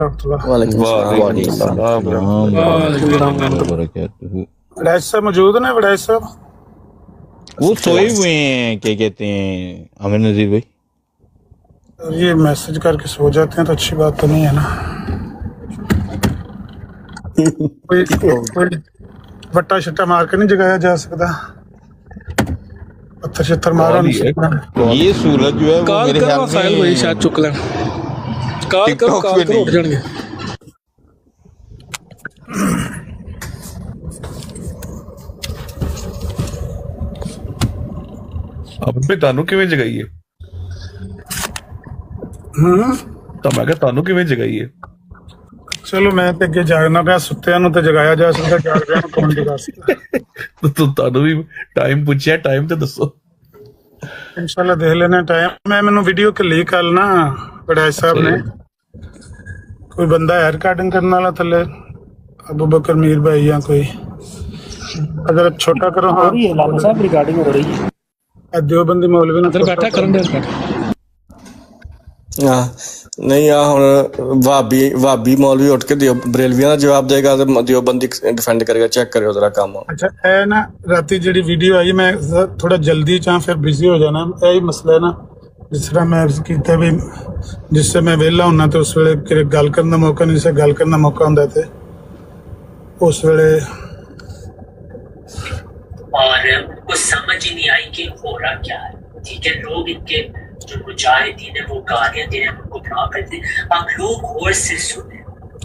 وعلیکم السلام ورحمۃ اللہ وبرکاتہ۔ وڈائش صاحب موجود ہیں؟ وڈائش صاحب وہ سوئے ہوئے ہیں، کیا کہتے ہیں عامر نذیر بھائی؟ یہ میسج کر کے سو جاتے ہیں تو اچھی بات تو نہیں ہے نا۔ کوئی وٹا شٹا مار کے نہیں جگایا جا سکتا، پتھر شتر مارا نہیں سکتا۔ یہ سہولت جو ہے وہ میرے خیال میں شاید چک لیں، کال کرو اٹھ جان گے۔ ਆਪੇ ਤੁਹਾਨੂੰ ਕਿਵੇਂ ਜਗਾਈਏ? ਤਾਂ ਮੈਂ ਕਿਹਾ ਤੁਹਾਨੂੰ ਕਿਵੇਂ ਜਗਾਈਏ? ਚਲੋ ਮੈਂ ਤੇ ਅੱਗੇ ਜਾਗਣਾ ਪਿਆ, ਸੁੱਤਿਆਂ ਨੂੰ ਤੇ ਜਗਾਇਆ ਜਾ ਸਕਦਾ, ਜਾਗਦਿਆਂ ਨੂੰ ਕੌਣ ਜਗਾ ਸਕਦਾ। ਤੁਹਾਨੂੰ ਵੀ ਟਾਈਮ ਪੁੱਛਿਆ, ਟਾਈਮ ਤੇ ਦੱਸੋ। انشاءاللہ دیکھ لینا ٹائم۔ میں مینوں ویڈیو کلی کل نا وڈائش صاحب نے، کوئی بندہ ہے ریکارڈنگ کرنے والا تھلے، ابو بکر میر بھائی یا کوئی، اگر چھوٹا کرو ہاں لاما صاحب ریکارڈنگ ہو رہی ہے، دیوبندی مولوی نے بیٹھا کرن دے بیٹھا نہیں ہوں بھابی مولوی اٹھ کے بریلویاں کا جواب دے گا تو دیوبندی ڈیفینڈ کرے گا۔ چیک کرو ذرا کام۔ اچھا اے نا راتی جڑی ویڈیو آئی میں تھوڑا جلدی چاہ پھر بزی ہو جانا، یہی مسئلہ ہے نا۔ جس طرح میں عرض کیتا بھی جس سے میں ویلا ہونا تو اس ویلے گل کرنے کا موقع نہیں، سے گل کرنے کا موقع ہوندا تے اس ویلے اور ان کو سمجھ ہی نہیں آئی کہ ہو رہا کیا ہے۔ ٹھیک ہے، لوگ ان کے جو مجاہدین ہیں وہ گالیاں دے رہے ہیں، ان کو گناہ کرتے ہیں۔ آپ لوگ غور سے سنیں،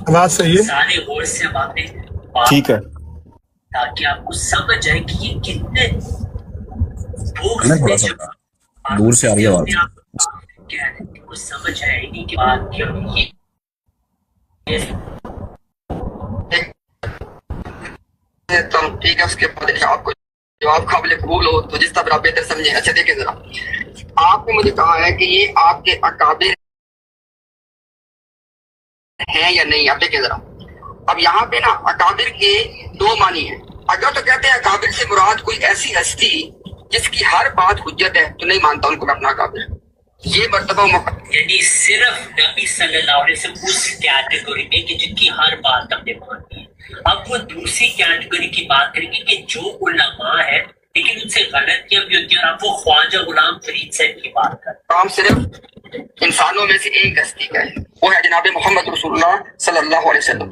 آواز صحیح ہے، سارے غور سے ہم آپ نے ٹھیک ہے، تاکہ آپ کو سمجھ آئے کہ یہ کتنے دور سے آ رہی ہے آواز۔ کہہ رہے ہیں ان کو سمجھ آئے نہیں کہ بات کیا یہ ٹھیک ہے۔ اس کے بعد آپ کو جواب قابل قبول ہو تو جس طرح آپ بہتر سمجھیں۔ اچھا دیکھیں ذرا، آپ نے مجھے کہا ہے کہ یہ آپ کے اکابر ہیں یا نہیں۔ آپ دیکھیں ذرا، اب یہاں پہ نا اکابر کے دو معنی ہیں۔ اگر تو کہتے ہیں اکابر سے مراد کوئی ایسی ہستی جس کی ہر بات حجت ہے تو نہیں مانتا ان کو میں اپنا اکابر۔ یہ مرتبہ یعنی صرف نبی صلی اللہ علیہ وسلم اس کیٹیگری میں کہ جن کی ہر بات ہم نے مانی ہے۔ اب وہ دوسری کیٹیگری کی بات کریں گے کہ جو علماء ہے لیکن ان سے غلطیاں بھی ہوتی ہیں، اور اب وہ خواجہ غلام فرید صاحب کی بات کریں۔ کام صرف انسانوں میں سے ایک ہستی کا ہے، وہ ہے جناب محمد رسول اللہ صلی اللہ علیہ وسلم۔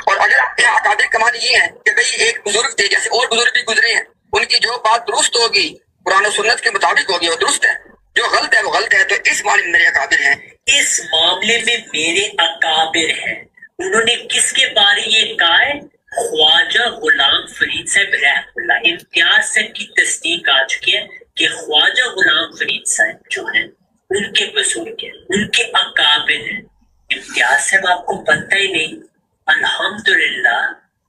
اور اگر اکابر کا معنی یہ ہے کہ بھئی ایک بزرگ تھے، جیسے اور بزرگ بھی گزرے ہیں، ان کی جو بات درست ہوگی قرآن و سنت کے مطابق ہوگی وہ درست ہے، جو غلط ہے وہ غلط ہے، تو اس معاملے میں میرے اکابر ہیں۔ اس معاملے میں میرے اکابر ہیں۔ انہوں نے کس کے بارے یہ کہا ہے؟ خواجہ غلام فرید صاحب رحمۃ اللہ۔ امتیاز صاحب کی تصدیق آ چکی ہے کہ خواجہ غلام فرید صاحب جو ہیں ان کے بزرگ ہیں، ان کے اکابر ہیں۔ امتیاز صاحب آپ کو پتہ ہی نہیں، الحمدللہ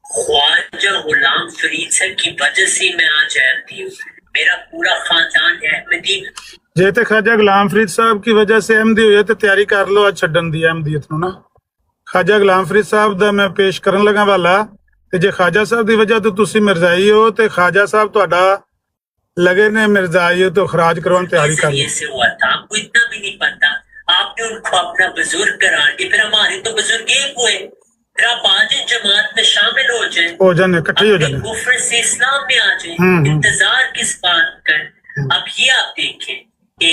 خواجہ غلام فرید صاحب کی وجہ سے میں آج احمدی ہوں، میرا پورا خاندان احمدی۔ جے تے خواجہ غلام فرید صاحب کی وجہ سے احمدی ہوئی ہے تو تیاری کر لو اج چھڈن دی احمدیت نو نا۔ خواجہ غلام فرید صاحب دا میں پیش کرن لگا والا تے جے خواجہ صاحب دی وجہ تو تسی مرزائی ہو تے خواجہ صاحب تہاڈا لگے نے مرزائی ہو تو خراج کرون تیاری کر لو۔ سے ہوا تھا، آپ کو اتنا بھی نہیں پتا، آپ نے ان کو اپنا بزرگ قرار دیا، پھر ہمارے تو بزرگ ایک ہوئے، پھر آپ آج جماعت میں شامل ہو جانے اکٹھے ہو جانے، کفر سے اسلام میں آ جائیں، انتظار کس بات کا۔ اب یہ آپ دیکھیں کہ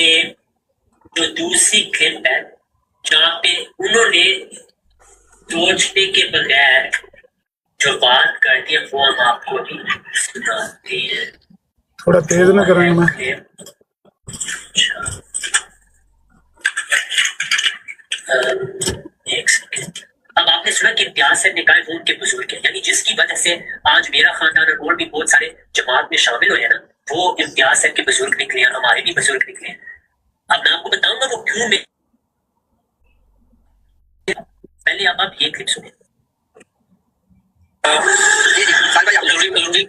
جو دوسری کلپ ہے جہاں پہ انہوں نے سوچنے کے بغیر جو بات کر دی وہ ہم آپ کو بھی سناتے ہیں۔ تھوڑا تیز نہ کریں میں۔ ایک سیکنڈ۔ اب آپ نے سنا کہ امتیاز صاحب نے کہا وہ ان کے بزرگ ہیں، یعنی جس کی وجہ سے آج میرا خاندان اور بھی بہت سارے جماعت میں شامل ہوئے ہیں نا، وہ امتیاز صاحب کے بزرگ نکلے ہیں، ہمارے بھی بزرگ نکلے ہیں۔ اب میں آپ کو بتاؤں گا وہ کیوں میں، پہلے آپ یہ کلپ سنیں۔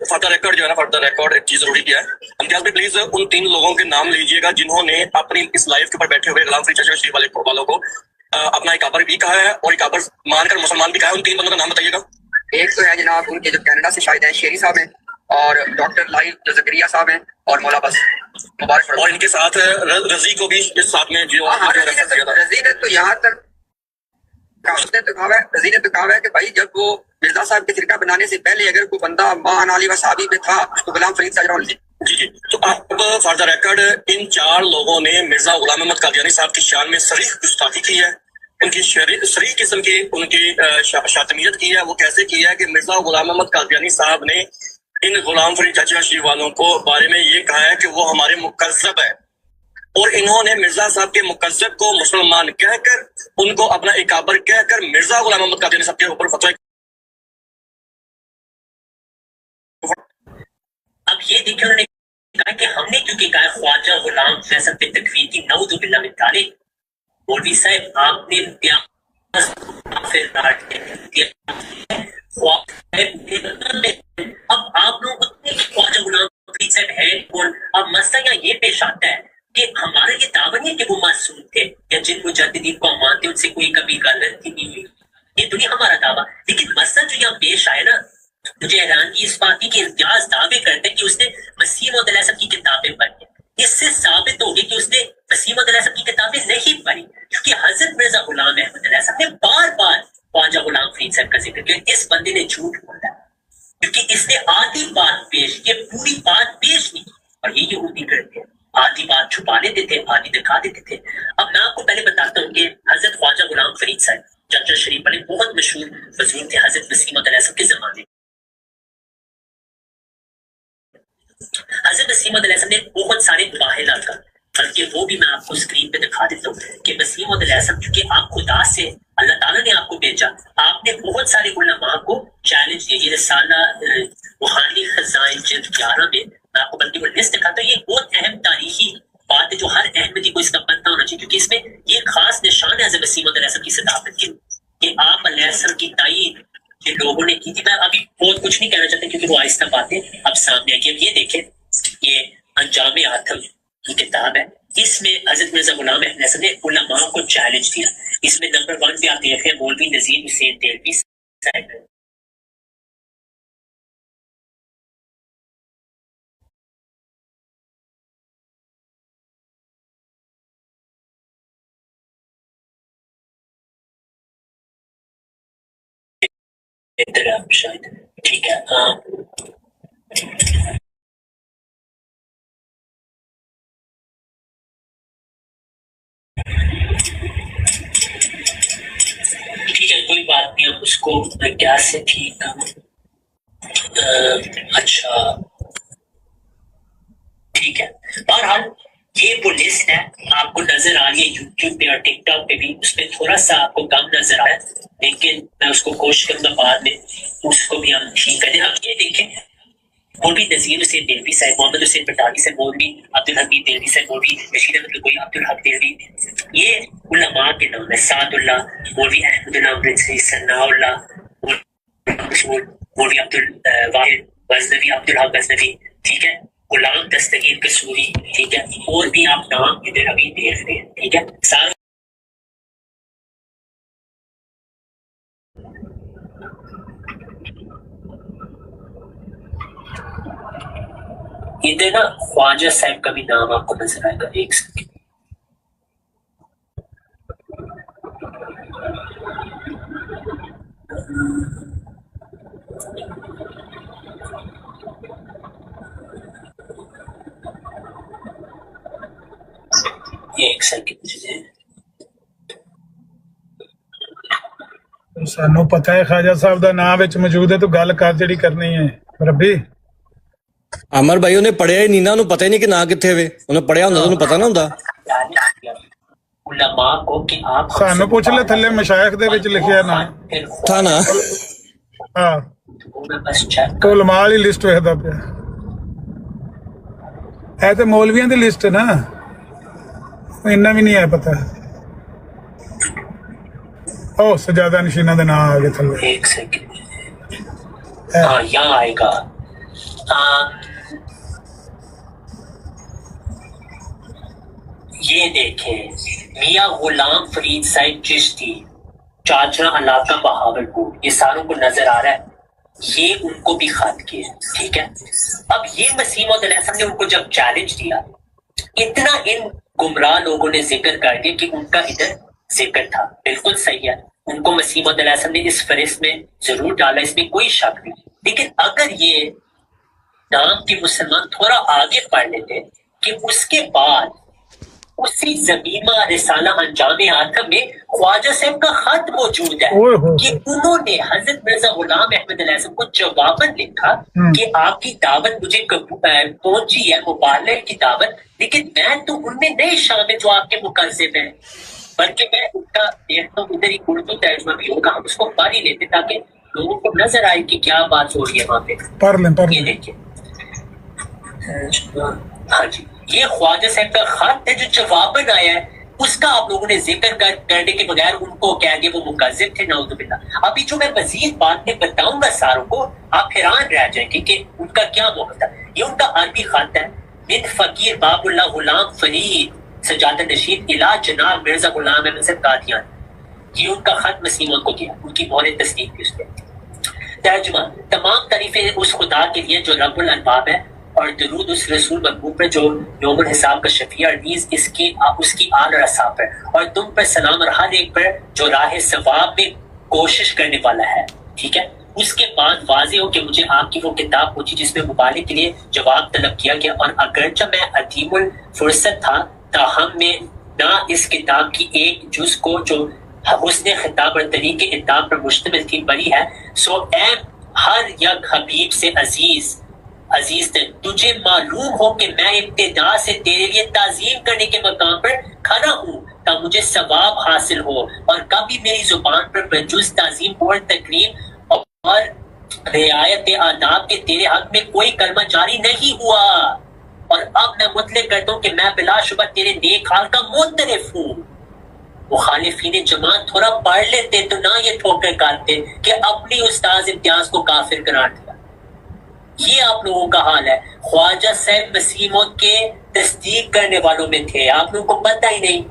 فار دا ریکارڈ جو ہے نا، فار دا ریکارڈ ایک چیز ضروری کیا ہے، امتیاز بھائی پلیز ان 3 لوگوں کے نام لیجئے گا جنہوں نے اپنی اس لائف کے اوپر بیٹھے ہوئے غلام فرید چچا شریف والوں کو اپنا اکابر بھی کہا ہے اور اکابر مان کر مسلمان بھی کہا ہے۔ ان 3 بندوں کا نام بتائیے گا۔ ایک تو ہے جناب ان کے جو کینیڈا سے شاہد ہیں، شیری صاحب ہیں، اور ڈاکٹر لائل جو زکریا صاحب ہیں، اور مولا بس مبارک، اور ان کے ساتھ رضی کو بھی اس ساتھ میں جو رضی نے تو یہاں تک काशिफ ने तो कहा है, नजीर ने तो कहा है कि भाई जब वो मिर्जा साहब के फिरका बनाने से पहले अगर कोई बंदा मान अली वसाबी पे था तो गुलाम फरीद साहब जी। तो अब फॉर द रिकॉर्ड इन 4 लोगों ने मिर्जा गुलाम अहमद कादियानी साहब की शान में सरीह गुस्ताखी की है, उनकी सरीह किस्म की उनकी शातमियत की है। वो कैसे की है कि मिर्जा गुलाम अहमद कादियानी साहब ने इन गुलाम फरीद चाचा शीर वालों को बारे में ये कहा है कि वो हमारे मुकज़्ज़ब है, और इन्होंने मिर्जा साहब के मुकज़्ज़ब को मुसलमान कहकर उनको अपना इकाबर कहकर मिर्जा गुलाम अहमद कादियानी साहब के ऊपर फतवा। अब ये देखिए उन्होंने कहा कि हमने क्योंकि कहा ख्वाजा गुलाम फैसल पे तकफीर की नऊज़ु बिल्लाह मिन ज़ालिक, मौलवी साहब आपने अब आप लोग ख्वाजा गुलाम फरीद साहब है कौन। अब मसला यहाँ ये पेश आता है कि हमारा ये दावा नहीं है कि वो मासूम थे या जिन मुजद्दिदीन को हम मानते उनसे कोई कभी गलती नहीं हुई, ये तो नहीं हमारा दावा। लेकिन मसला जो यहाँ पेश आया ना, मुझे हैरानगी इस बात की कि इम्तियाज दावे करते हैं कि उसने मसीह मौऊद अलैहि सल्लम की किताबें पढ़ी। इससे साबित हो गया कि उसने मसीह मौऊद अलैहि सल्लम की किताबें नहीं पढ़ी, क्योंकि हजरत मिर्जा गुलाम अहमद अलैहि सल्लम ने बार बार ख्वाजा गुलाम फरीद साहब का जिक्र किया। इस बंदे ने झूठ बोला क्योंकि इसने आधी बात पेश की, पूरी बात पेश नहीं की। और ये यहूदी करते हैं, आधी बात छुपा लेते थे, आधी दिखा देते थे। अब मैं आपको पहले बताता हूँ कि हजरत ख्वाजा गुलाम फरीद साहब चाचा शरीफ वाले बहुत मशहूर बुजुर्ग थे हजरत मसीह मौऊद अलैहि सल्लम के जमाने। हजरत मसीह मौऊद अलैहि सल्लम ने बहुत सारे मुबाहिलात का, बल्कि वो भी मैं आपको स्क्रीन पे दिखा देता हूँ कि मसीह मौऊद अलैहि सल्लम क्योंकि आप खुदा से अल्लाह ताला ने आपको भेजा, आपने बहुत सारे उलमा को चैलेंज दिया। ये रिसाला रूहानी खजाइन जिल्द 11 में मैं आपको बल्कि वो लिस्ट दिखाता हूँ। ये बहुत अहम तारीखी बात है जो हर अहमदी को इसका पता होना चाहिए, क्योंकि इसमें ये खास निशान है हजरत मसीह मौऊद अलैहि सल्लम की सदाकत की कि आप अलैहिस्सलाम की तायीद ये लोगों ने की थी। मैं अभी बहुत कुछ नहीं कहना चाहता क्योंकि वो आहिस्ता बातें अब सामने आएगी। अब ये देखें, ये अंजाम आथम की किताब है, इसमें हजरत मिर्जा गुलाम अहमद ने उलमा को चैलेंज दिया। इसमें नंबर 1 पे आप देख रहे हैं मौलवी नजीर हुसैन देलवी साहब। शायद ठीक है, हाँ ठीक है, कोई बात नहीं, अब उसको मैं क्या से ठीक करूं। अच्छा ठीक है, बहरहाल ये वो लिस्ट है आपको नजर आ रही है यूट्यूब पे और टिकटॉक पे भी, उसमें थोड़ा सा आपको कम नजर आ रहा है, लेकिन मैं उसको कोशिश करूंगा बाद में उसको भी हम ठीक कर दें। अब ये देखें, मौलवी नजीर हुसैन देलवी साहब, मोहम्मद हुसैन बटाली साहब, मौलवी अब्दुल हमीद देलवी साहब, मौलवी रशीद अहमद कोई अब्दुल हक देलवी, ये उलमा के नाम है। सादुल्लाह, मौलवी अहमदुल्लाह अमृतसरी, सन्नाउल्लाह, मौलवी अब्दुल वाहिद गजनवी, अब्दुल हक गजनवी, ठीक है, गुलाम दस्तगीर कसूरी, ठीक है, और भी आप नाम इधर अभी देख रहे हैं, ठीक है। सारे इधर ना ख्वाजा साहब का भी नाम आपको नजर आएगा, एक सेकंड। एक सेकंड, सानू पता है ख्वाजा साहब दा नाम विच मौजूद है, तो गल कर जिहड़ी करनी है रब्बी। ਅਮਰ ਭਾਈ ਉਹਨੇ ਪੜਿਆ ਹੀ ਨਹੀਂ ਨਾ, ਉਹਨੂੰ ਪਤਾ ਹੀ ਨਹੀਂ ਕਿ ਨਾਂ ਕਿੱਥੇ ਵੇ। ਉਹਨੇ ਪੜਿਆ ਹੁੰਦਾ ਉਹਨੂੰ ਪਤਾ ਨਾ ਹੁੰਦਾ। उलमा को कि आप सानू पूछ ले थल्ले मशाइख दे विच लिखिया ना था ना। हां, मैं बस चेक तो उलमा वाली लिस्ट वेखदा पिया, ऐ ते मौलवियां दी लिस्ट है ना, इन्ना भी नहीं है पता। ओ सजादा नशीना दे नाम आ गए थल्ले, एक सेकंड, हाँ यहाँ आएगा। ये देखें, मियां गुलाम फरीद साहब चिश्ती, चाचरा इलाका बहावलपुर, ये सारों को नजर आ रहा है, ये उनको भी खत किए, ठीक है। अब ये मसीह मौऊद अलैहि सल्लम ने उनको जब चैलेंज दिया, इतना इन गुमराह लोगों ने जिक्र कर दिया कि उनका इधर जिक्र था, बिल्कुल सही है, उनको मसीह मौद अलैहिस्सलाम ने इस फहरिस्त में जरूर डाला, इसमें कोई शक नहीं। लेकिन अगर ये नाम के मुसलमान थोड़ा आगे पढ़ लेते कि उसके बाद उसी ज़मीमा रिसाला अंजाम आतम में ख्वाजा साहब का खत मौजूद है कि उन्होंने हजरत मिर्जा गुलाम अहमद अलैहिस्सलाम को जवाबन लिखा कि आपकी दावत मुझे पहुंची है, मुबारक की दावत, लेकिन मैं तो उनमें नहीं शामिल जो आपके मुकज़्ज़िब हैं, बल्कि मैं उनका देखता हूँ इधर ही उर्दू तर्जुमा भी होगा, हम उसको पढ़ ही लेते ताकि लोगों को नजर आए कि क्या बात हो रही है वहां पे। पढ़ लें। ये देखिए, हाँ जी, ये ख्वाजा साहब का खत है जो जवाबन आया है, उसका आप लोगों ने जिक्र करने के बगैर उनको कह दिया वो मुकज़्ज़िब थे, नाउज़ुबिल्लाह। अभी जो मैं मजीद बातें बताऊंगा सारों को, आप हैरान रह जाएंगे कि उनका क्या मौक़िफ़ था। ये उनका अरबी खत है, मिन फकीर बाबुल्लाह गुलाम फरीद सजादा नशीद इला जनाब मिर्जा गुलाम अहमद साहब कादियान। ये उनका खत मसीह मौद को दिया, उनकी मोहर तस्दीक थी उसपे। तर्जुमा, तमाम तारीफें उस खुदा के लिए जो रब्बुल अरबाब है, और दरूद उस रसूल महबूब पर जो यौमुल हिसाब का शफिया अजीज इसकी उसकी आल और असाब पर, और तुम पर सलाम और हर एक पर जो राह सवाब में कोशिश करने वाला है। ठीक है, उसके बाद वाज़ेह हो कि मुझे आपकी वो किताब पूछी जिसमें मुबालिग के लिए जवाब तलब किया गया, और अगरचे मैं अदीमुल फुर्सत था ताहम में ना इस किताब की एक जुज को जो उसने खिताब और तरीके इताब पर मुश्तमिल थी बड़ी है। सो ए हर यक हबीब से अजीज थे, तुझे मालूम हो कि मैं इब्तिदा से तेरे लिए ताजीम करने के मकाम पर खड़ा हूँ ताकि मुझे सवाब हासिल हो, और कभी मेरी जुबान पर बजुज ताजीम और तकरीम और रियायत आदाब के तेरे हक में कोई कलमा जारी नहीं हुआ। और अब मैं मुतलक करता हूँ कि मैं बिलाशुबा तेरे नेक हाल का मुतरफ हूँ। मुखालिफीन जमात थोड़ा पढ़ लेते तो ना ये ठोकर काटते कि अपनी उस्ताद इम्तियाज को काफिर करार दिया। ये आप लोगों का हाल है। ख्वाजा साहब मसीह मौद के तस्दीक करने वालों में थे, आप लोगों को पता ही नहीं।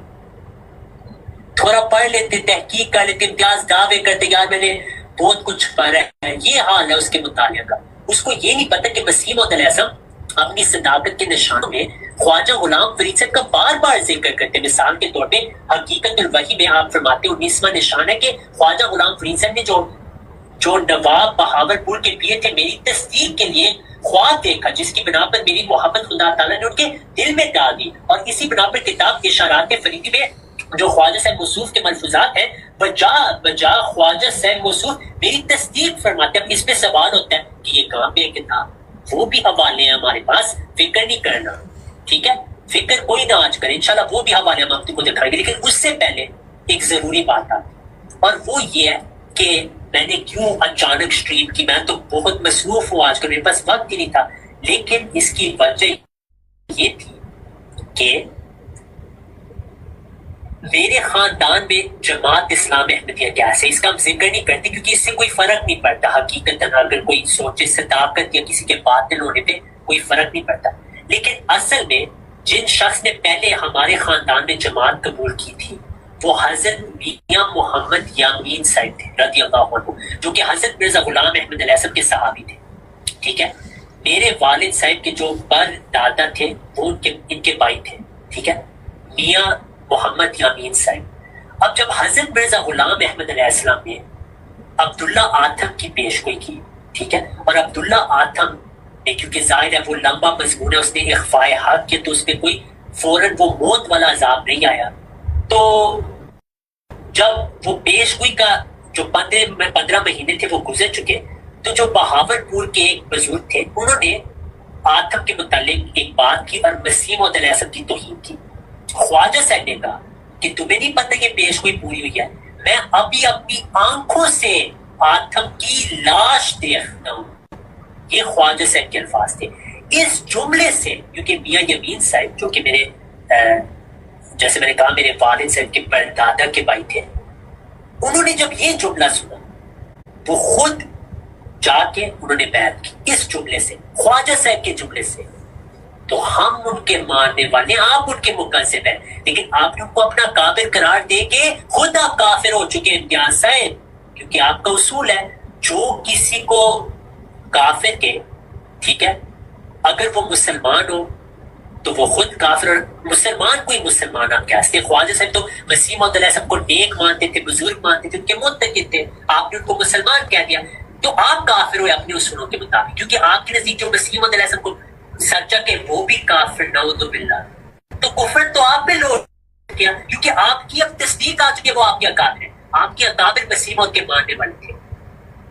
थोड़ा पढ़ लेते, तहकीक कर लेते, इम्तियाज दावे करते यार मैंने बहुत कुछ पढ़ा है। ये हाल है उसके मुतालिया का। उसको ये नहीं पता कि मसीह मौद अलैहिस्सलाम अपनी सदाकत के निशानों में ख्वाजा गुलाम फरीद साहब का बार बार जिक्र करते। मिसाल के तौर पे हकीकतुल वही में आप फरमाते 19वां निशान है कि ख्वाजा गुलाम फरीद साहब ने जो नवाब बहावलपुर के पिए थे मेरी तस्दीक के लिए ख्वाब देखा, जिसकी बिना पर मेरी मोहब्बत खुदा ताला ने उनके दिल में डाल दी, और इसी बिना पर किताब इशारात फरीदी में जो ख्वाजा साहब मौसूफ के मलफूजात हैं बजा ख्वाजा साहब मौसूफ मेरी तस्दीक फरमाते। अब इसमें सवाल होता है कि ये कहाँ पे है किताब? वो भी हवाले हैं हमारे पास, फिक्र नहीं करना, ठीक है, फिक्र कोई ना आज करे, इंशाल्लाह वो भी हवाले हम आपको दिखाएंगे। लेकिन उससे पहले एक जरूरी बात आती, और वो ये है कि मैंने क्यों अचानक स्ट्रीम की। मैं तो बहुत मसरूफ हूँ आजकल, मेरे पास वक्त ही नहीं था, लेकिन इसकी वजह ये थी कि मेरे खानदान में जमात इस्लाम अहमदिया कैसे, इसका हम जिक्र नहीं करते क्योंकि इससे कोई फर्क नहीं पड़ता। हकीकतन अगर कोई सोचे सदाकत या किसी के बातिल होने पे कोई फर्क नहीं पड़ता। लेकिन असल में जिन शख्स ने पहले हमारे खानदान में जमात कबूल की थी वो हजरत मियां मोहम्मद यामीन साहब थे रज़ियल्लाहु अन्हु, जो कि हजरत मिर्जा गुलाम अहमद अलैहिस्सलाम के सहाबी थे। ठीक है, मेरे वालिद साहब के जो पर दादा थे वो इनके भाई थे। ठीक है, मियां मोहम्मद यामीन साहब। अब जब हजरत मिर्जा गुलाम अहमद अलैहिस्सलाम ने अब्दुल्ला आथम की पेशगोई की, ठीक है, और अब्दुल्ला आथम ने क्योंकि जाहिर है वो लंबा मजमून है, उसने इख्फाए हक किया तो उसमें कोई फौरन वो मौत वाला अजाब नहीं आया। तो जब वो पेशगोई का जो 15 महीने थे वो गुजर चुके, तो जो बहावलपुर के एक बुजुर्ग थे उन्होंने आथम के मुतालिक एक बात की और मसीह मौद अलैहिस्सलाम की तौहीन की। ख्वाजा साहब ने कहा कि तुम्हें नहीं पता कि पेशगोई पूरी हुई है, मैं अभी अपनी आंखों से आथम की लाश देखता हूं। ये ख्वाजा साहब के अल्फाज थे। इस जुमले से, क्योंकि मियां यमीन साहब जो कि मेरे जैसे मैंने कहा मेरे वालिद साहब के परदादा के भाई थे, उन्होंने जब ये जुमला सुना वो खुद जाके उन्होंने बैत की इस जुमले से, ख्वाजा साहब के जुमले से। तो हम उनके मानने वाले, आप उनके मुकज़्ज़िब हैं, लेकिन आपने उनको अपना काफिर करार देके खुद आप काफिर हो चुके हैं इम्तियाज साहब, क्योंकि आपका उसूल है जो किसी को काफिर के, ठीक है, अगर वो मुसलमान हो تو وہ خود کافر اور مسلمان کوئی مسلمان آپ کیا ہیں؟ خواجہ صاحب تو مسیح موعود علیہ السلام کو نیک مانتے تھے، بزرگ مانتے تھے، ان کے متقی تھے، آپ نے ان کو مسلمان کہہ دیا، تو آپ کافر ہوئے اپنے اصولوں کے مطابق، کیونکہ آپ کے نزدیک جو مسیح موعود علیہ السلام کو سچا کہ وہ بھی کافر، نعوذ باللہ، تو کفر تو آپ پہ لوٹ گیا، کیونکہ آپ کی اب تصدیق آ چکی ہے وہ آپ کے اکابر ہیں، آپ کے اکابر مسیح موعود کے ماننے والے تھے،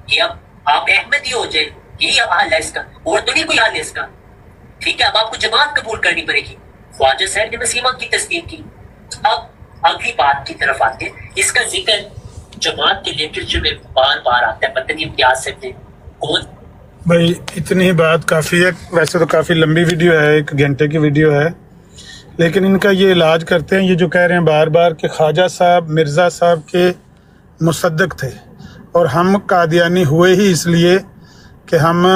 یہ اب آپ احمدی ہو جائیں، یہی حال ہے اس کا، اور تو نہیں کوئی حال ہے اس کا، ٹھیک ہے؟ اب آپ کو جماعت قبول کرنی پڑے گی۔ خواجہ صاحب نے مسیح موعود کی تصدیق کی۔ اب اگلی بات کی طرف آتے ہیں، اس کا ذکر جماعت کے لٹریچر میں بار بار آتا ہے، پتہ نہیں امتیاز صاحب نے کون بھائی اتنی بات کافی ہے، ویسے تو کافی لمبی ویڈیو ہے، 1 گھنٹے کی ویڈیو ہے، لیکن ان کا یہ علاج کرتے ہیں، یہ جو کہہ رہے ہیں بار بار کہ خواجہ صاحب مرزا صاحب کے مصدق تھے اور ہم قادیانی ہوئے ہی اس لیے کہ ہم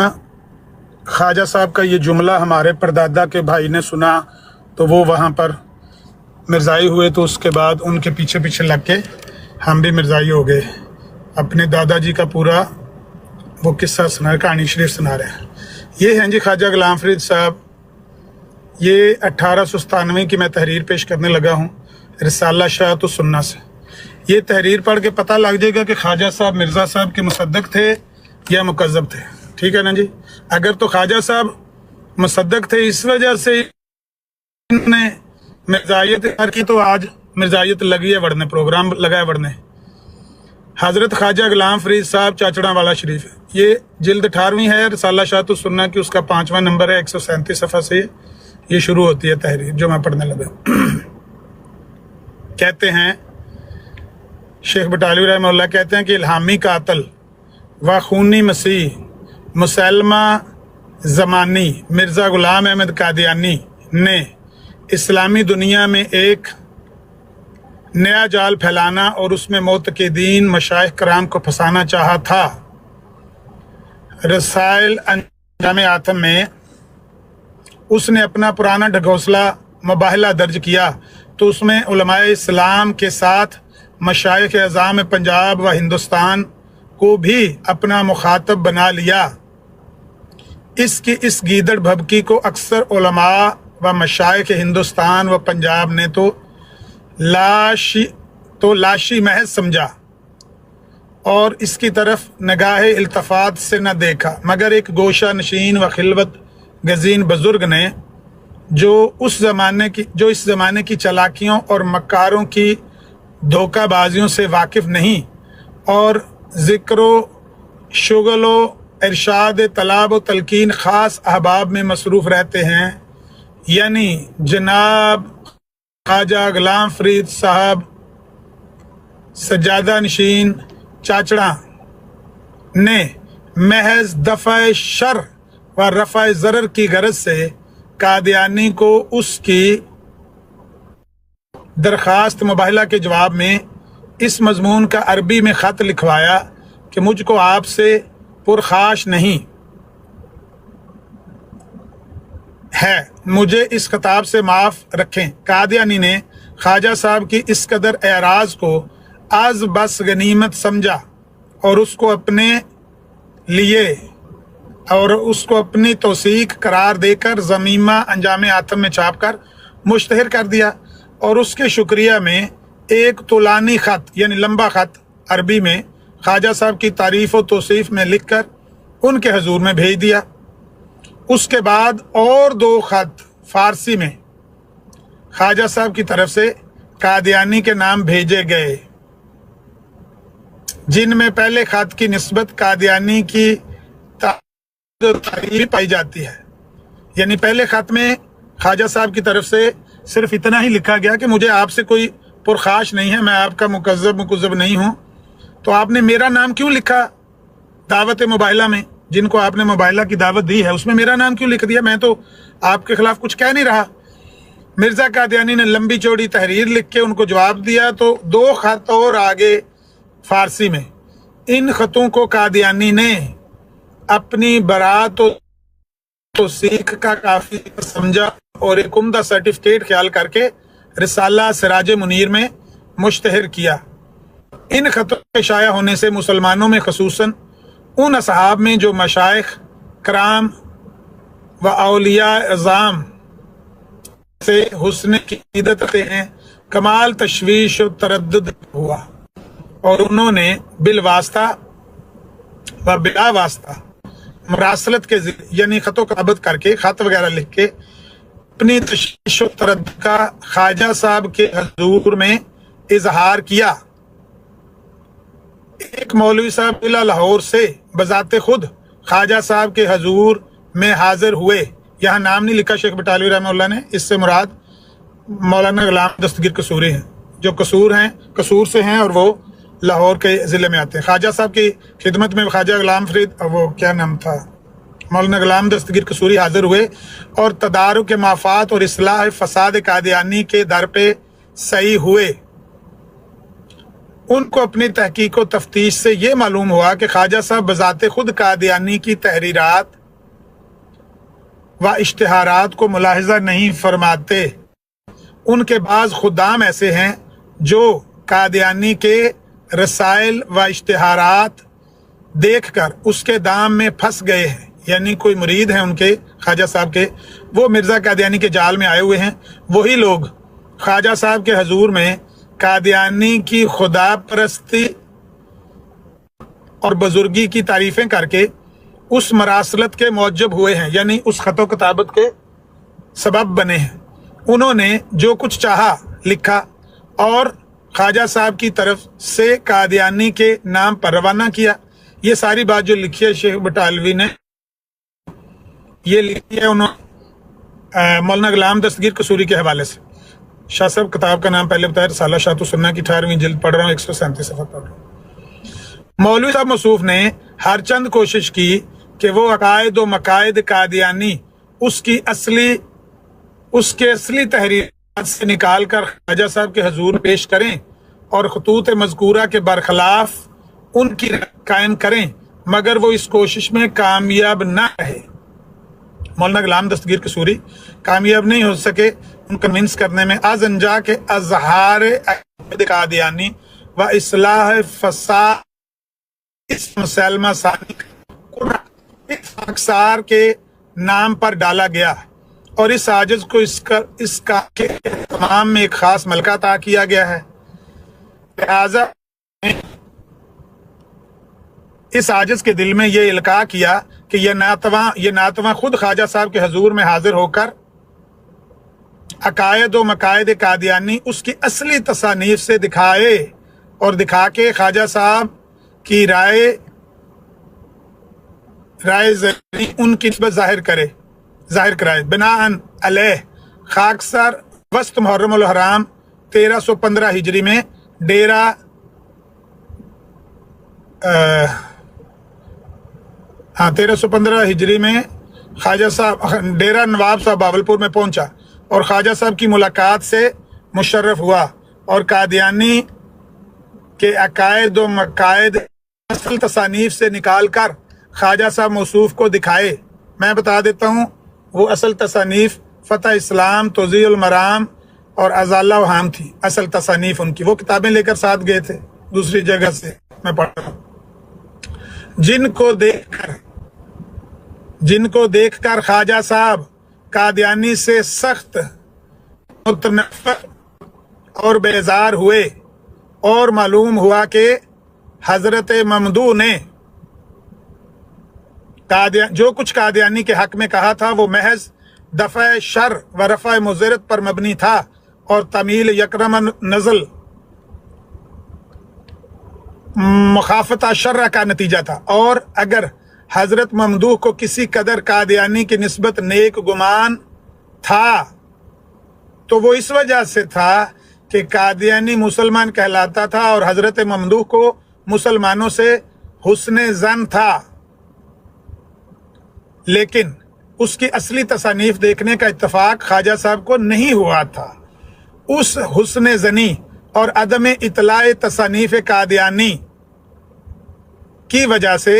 خواجہ صاحب کا یہ جملہ ہمارے پردادا کے بھائی نے سنا تو وہ وہاں پر مرزائی ہوئے، تو اس کے بعد ان کے پیچھے پیچھے لگ کے ہم بھی مرزائی ہو گئے۔ اپنے دادا جی کا پورا وہ قصہ سنا، کہانی شریف سنا رہے ہیں۔ یہ ہیں جی خواجہ غلام فرید صاحب، یہ 1897 کی میں تحریر پیش کرنے لگا ہوں رسالہ شاعت السنہ سے۔ یہ تحریر پڑھ کے پتہ لگ جائے گا کہ خواجہ صاحب مرزا صاحب کے مصدق تھے یا مکذب تھے، ٹھیک ہے نا جی؟ اگر تو خواجہ صاحب مصدق تھے اس وجہ سے انہوں نے مرزائیت کی، تو آج مرزائیت لگی ہے وڑنے، پروگرام لگا ہے وڑنے۔ حضرت خواجہ غلام فرید صاحب چاچڑا والا شریف ہے، یہ جلد 18ویں ہے رسالہ شاعت السنہ کی، اس کا 5واں نمبر ہے، 137 صفحہ سے یہ شروع ہوتی ہے تحریر جو میں پڑھنے لگا۔ کہتے ہیں شیخ بٹالوی رحمہ اللہ کہتے ہیں کہ الہامی قاتل و خونی مسیح مسلمہ زمانی مرزا غلام احمد قادیانی نے اسلامی دنیا میں ایک نیا جال پھیلانا اور اس میں معتقدین مشائخ کرام کو پھنسانا چاہا تھا۔ رسائل انجام آتم میں اس نے اپنا پرانا ڈھکوسلا مباہلہ درج کیا تو اس میں علماء اسلام کے ساتھ مشائخ اعظام پنجاب و ہندوستان کو بھی اپنا مخاطب بنا لیا۔ اس کی اس گیدڑ بھبکی کو اکثر علماء و مشائخ ہندوستان و پنجاب نے تو لاشی محض سمجھا اور اس کی طرف نگاہ التفات سے نہ دیکھا، مگر ایک گوشہ نشین و خلوت گزین بزرگ نے جو اس زمانے کی چالاکیوں اور مکاروں کی دھوکہ بازیوں سے واقف نہیں اور ذکر و شغل و ارشاد طلاب و تلقین خاص احباب میں مصروف رہتے ہیں، یعنی جناب خواجہ غلام فرید صاحب سجادہ نشین چاچڑا نے محض دفع شر و رفع ضرر کی غرض سے قادیانی کو اس کی درخواست مباہلہ کے جواب میں اس مضمون کا عربی میں خط لکھوایا کہ مجھ کو آپ سے پرخاش نہیں ہے، مجھے اس خطاب سے معاف رکھیں۔ قادیانی نے خواجہ صاحب کی اس قدر اعراض کو از بس غنیمت سمجھا اور اس کو اپنی توثیق قرار دے کر ضمیمہ انجام آتم میں چھاپ کر مشتہر کر دیا اور اس کے شکریہ میں ایک طولانی خط یعنی لمبا خط عربی میں خواجہ صاحب کی تعریف و توصیف میں لکھ کر ان کے حضور میں بھیج دیا۔ اس کے بعد اور 2 خط فارسی میں خواجہ صاحب کی طرف سے قادیانی کے نام بھیجے گئے، جن میں پہلے خط کی نسبت قادیانی کی تعریف پائی جاتی ہے، یعنی پہلے خط میں خواجہ صاحب کی طرف سے صرف اتنا ہی لکھا گیا کہ مجھے آپ سے کوئی پرخاش نہیں ہے، میں آپ کا مکذب نہیں ہوں، تو آپ نے میرا نام کیوں لکھا دعوت مباہلہ میں، جن کو آپ نے مباہلہ کی دعوت دی ہے اس میں میرا نام کیوں لکھ دیا؟ میں تو آپ کے خلاف کچھ کہہ نہیں رہا۔ مرزا قادیانی نے لمبی چوڑی تحریر لکھ کے ان کو جواب دیا، تو 2 خط اور آگے فارسی میں ان خطوں کو قادیانی نے اپنی برات و توثیق کا کافی سمجھا اور ایک عمدہ سرٹیفکیٹ خیال کر کے رسالہ سراج منیر میں مشتہر کیا۔ ان خطوں کے شائع ہونے سے مسلمانوں میں خصوصاً ان اصحاب میں جو مشائخ کرام و اولیاء اعظام سے حسن کی عقیدت رکھتے ہیں کمال تشویش و تردد ہوا، اور انہوں نے بالواسطہ و بلا واسطہ مراسلت کے یعنی خط و کتابت کر کے، خط وغیرہ لکھ کے اپنی تشویش و تردد کا خواجہ صاحب کے حضور میں اظہار کیا۔ ایک مولوی صاحب ضلع لاہور سے بذات خود خواجہ صاحب کے حضور میں حاضر ہوئے، یہاں نام نہیں لکھا شیخ بٹالوی رحمہ اللہ نے، اس سے مراد مولانا غلام دستگیر قصوری ہیں، جو قصور سے ہیں اور وہ لاہور کے ضلع میں آتے ہیں۔ خواجہ صاحب کی خدمت میں خواجہ غلام فرید، وہ کیا نام تھا، مولانا غلام دستگیر قصوری حاضر ہوئے اور تدارک مفاد اور اصلاح فساد قادیانی کے در پہ صحیح ہوئے۔ ان کو اپنی تحقیق و تفتیش سے یہ معلوم ہوا کہ خواجہ صاحب بذات خود قادیانی کی تحریرات و اشتہارات کو ملاحظہ نہیں فرماتے۔ ان کے بعض خدام ایسے ہیں جو قادیانی کے رسائل و اشتہارات دیکھ کر اس کے دام میں پھنس گئے ہیں، یعنی کوئی مرید ہیں ان کے خواجہ صاحب کے، وہ مرزا قادیانی کے جال میں آئے ہوئے ہیں۔ وہی لوگ خواجہ صاحب کے حضور میں قادیانی کی خدا پرستی اور بزرگی کی تعریفیں کر کے اس مراسلت کے موجب ہوئے ہیں، یعنی اس خط و کتابت کے سبب بنے ہیں۔ انہوں نے جو کچھ چاہا لکھا اور خواجہ صاحب کی طرف سے قادیانی کے نام پر روانہ کیا۔ یہ ساری بات جو لکھی ہے شیخ بٹالوی نے، یہ لکھی ہے انہوں مولانا غلام دستگیر قصوری کے حوالے سے۔ شاہ صاحب کتاب کا نام پہلے بتایا، رسالہ شاۃ السنہ کی 18ویں جلد پڑھ رہا ہوں، 137 صفحہ پڑھ رہا ہوں۔ مولوی صاحب موصوف نے ہر چند کوشش کی کہ وہ عقائد و مقاصد قادیانی اس کے اصلی تحریرات سے نکال کر خواجہ صاحب کے حضور پیش کریں اور خطوط مذکورہ کے برخلاف ان کی قائم کریں، مگر وہ اس کوشش میں کامیاب نہ رہے۔ مولانا غلام دستگیر قصوری کامیاب نہیں ہو سکے ان کنونس کرنے میں، از انجا کے اظہار عقائد قادیانی و اصلاح فساد اس مسلمہ ثانی اختصار کے نام پر ڈالا گیا، اور اس عاجز کو اس کا کے تمام میں ایک خاص ملکہ عطا کیا گیا ہے۔ لہذا اس عاجز کے دل میں یہ القاء کیا کہ یہ ناتواں خود خواجہ صاحب کے حضور میں حاضر ہو کر عقائد و مقاصد قادیانی اس کی اصلی تصانیف سے دکھائے اور دکھا کے خواجہ صاحب کی رائے ان کی نسبت ظاہر کرائے۔ بناءً علیہ خاکسار وسط محرم الحرام 1315 ہجری میں ڈیرہ 1315 ہجری میں خواجہ صاحب ڈیرہ نواب صاحب باولپور میں پہنچا اور خواجہ صاحب کی ملاقات سے مشرف ہوا اور قادیانی کے عقائد و مقاصد اصل تصانیف سے نکال کر خواجہ صاحب موصوف کو دکھائے۔ میں بتا دیتا ہوں، وہ اصل تصانیف فتح اسلام، توضیح المرام اور ازالہ وہام تھی، اصل تصانیف ان کی۔ وہ کتابیں لے کر ساتھ گئے تھے دوسری جگہ سے، میں پڑھ رہا ہوں۔ جن کو دیکھ کر خواجہ صاحب قادیانی سے سخت متنفر اور بیزار ہوئے، اور معلوم ہوا کہ حضرت ممدوح نے جو کچھ قادیانی کے حق میں کہا تھا وہ محض دفع شر و رفع مضرت پر مبنی تھا اور تمیل یکرم نزل مخافت شرع کا نتیجہ تھا، اور اگر حضرت ممدوح کو کسی قدر قادیانی کی نسبت نیک گمان تھا تو وہ اس وجہ سے تھا کہ قادیانی مسلمان کہلاتا تھا اور حضرت ممدوح کو مسلمانوں سے حسن ظن تھا، لیکن اس کی اصلی تصانیف دیکھنے کا اتفاق خواجہ صاحب کو نہیں ہوا تھا۔ اس حسن ظنی اور عدم اطلاع تصانیف قادیانی کی وجہ سے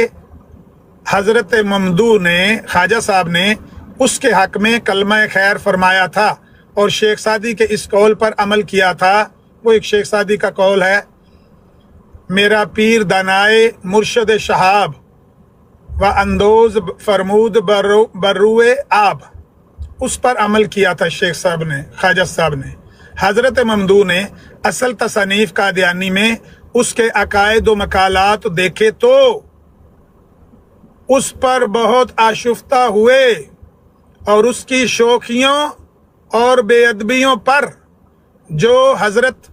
حضرت ممدوح نے خواجہ صاحب نے اس کے حق میں کلمہ خیر فرمایا تھا اور شیخ سعدی کے اس قول پر عمل کیا تھا۔ وہ ایک شیخ سعدی کا قول ہے، میرا پیر دانائے مرشد شہاب و اندوز فرمود بروئے آب، उस पर अमल किया था शेख साहब ने, ख्वाजा साहब ने। हजरत ममदू ने असल तसनीफ कादियानी में उसके अकायद व मकालात देखे तो उस पर बहुत आशुफ्ता हुए और उसकी शोखियों और बेअदबियों पर जो हजरत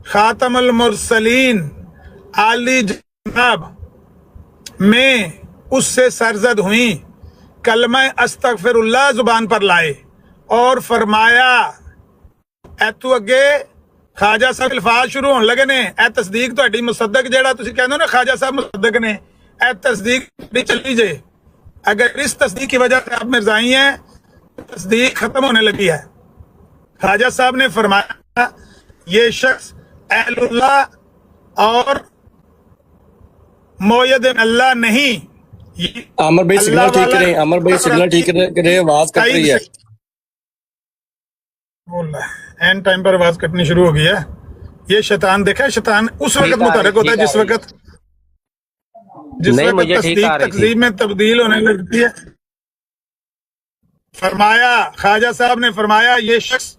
खातमुल मुरसलीन आली जनाब में उससे सरजद हुई, कलमा अस्तगफिरुल्लाह जुबान पर लाए और फरमाया, ए तू अगे ख्वाजा साहब अल्फाज शुरू होने लगे ने, ए तस्दीक तुहाडी मुसद्दक जेड़ा तुसीं कहंदे हो ना ख्वाजा साहब मुसद्दक ने, ए तस्दीक भी चली जाए। अगर इस तस्दीक की वजह से आप मिर्जाई हैं, तस्दीक खत्म होने लगी है। ख्वाजा साहब ने फरमाया, ये शख्स अहलुल्लाह और मोयद अल्लाह नहीं। अमर भाई सिग्नल ठीक करें, अमर भाई सिग्नल ठीक करें, आवाज कट रही है। एंड टाइम पर आवाज कटनी शुरू हो गई है। ये शैतान देखा है, शैतान उस वक्त मुतहरक होता है जिस वक्त तस्दीक तकजीब में तब्दील होने लगती है। फरमाया, ख्वाजा साहब ने फरमाया, ये शख्स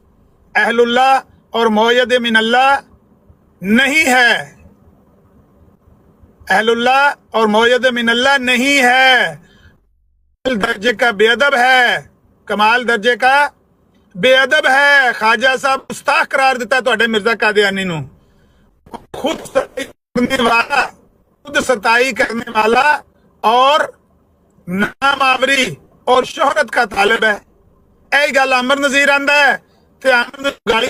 अहलुल्लाह और मोयद मिनल्लाह नहीं है, अहलुल्लाह और मोयद मिनल्लाह नहीं है, दर्जे का बेअदब है, कमाल दर्जे का बेअदब है। ख्वाजा साहब गुस्ताख करार देता है तुहाडे मिर्जा कादियानी नू। खुद सताई करने वाला और नामावरी और शोहरत का तालिब है। यही गल अमर नज़ीर आंदा है ते गाली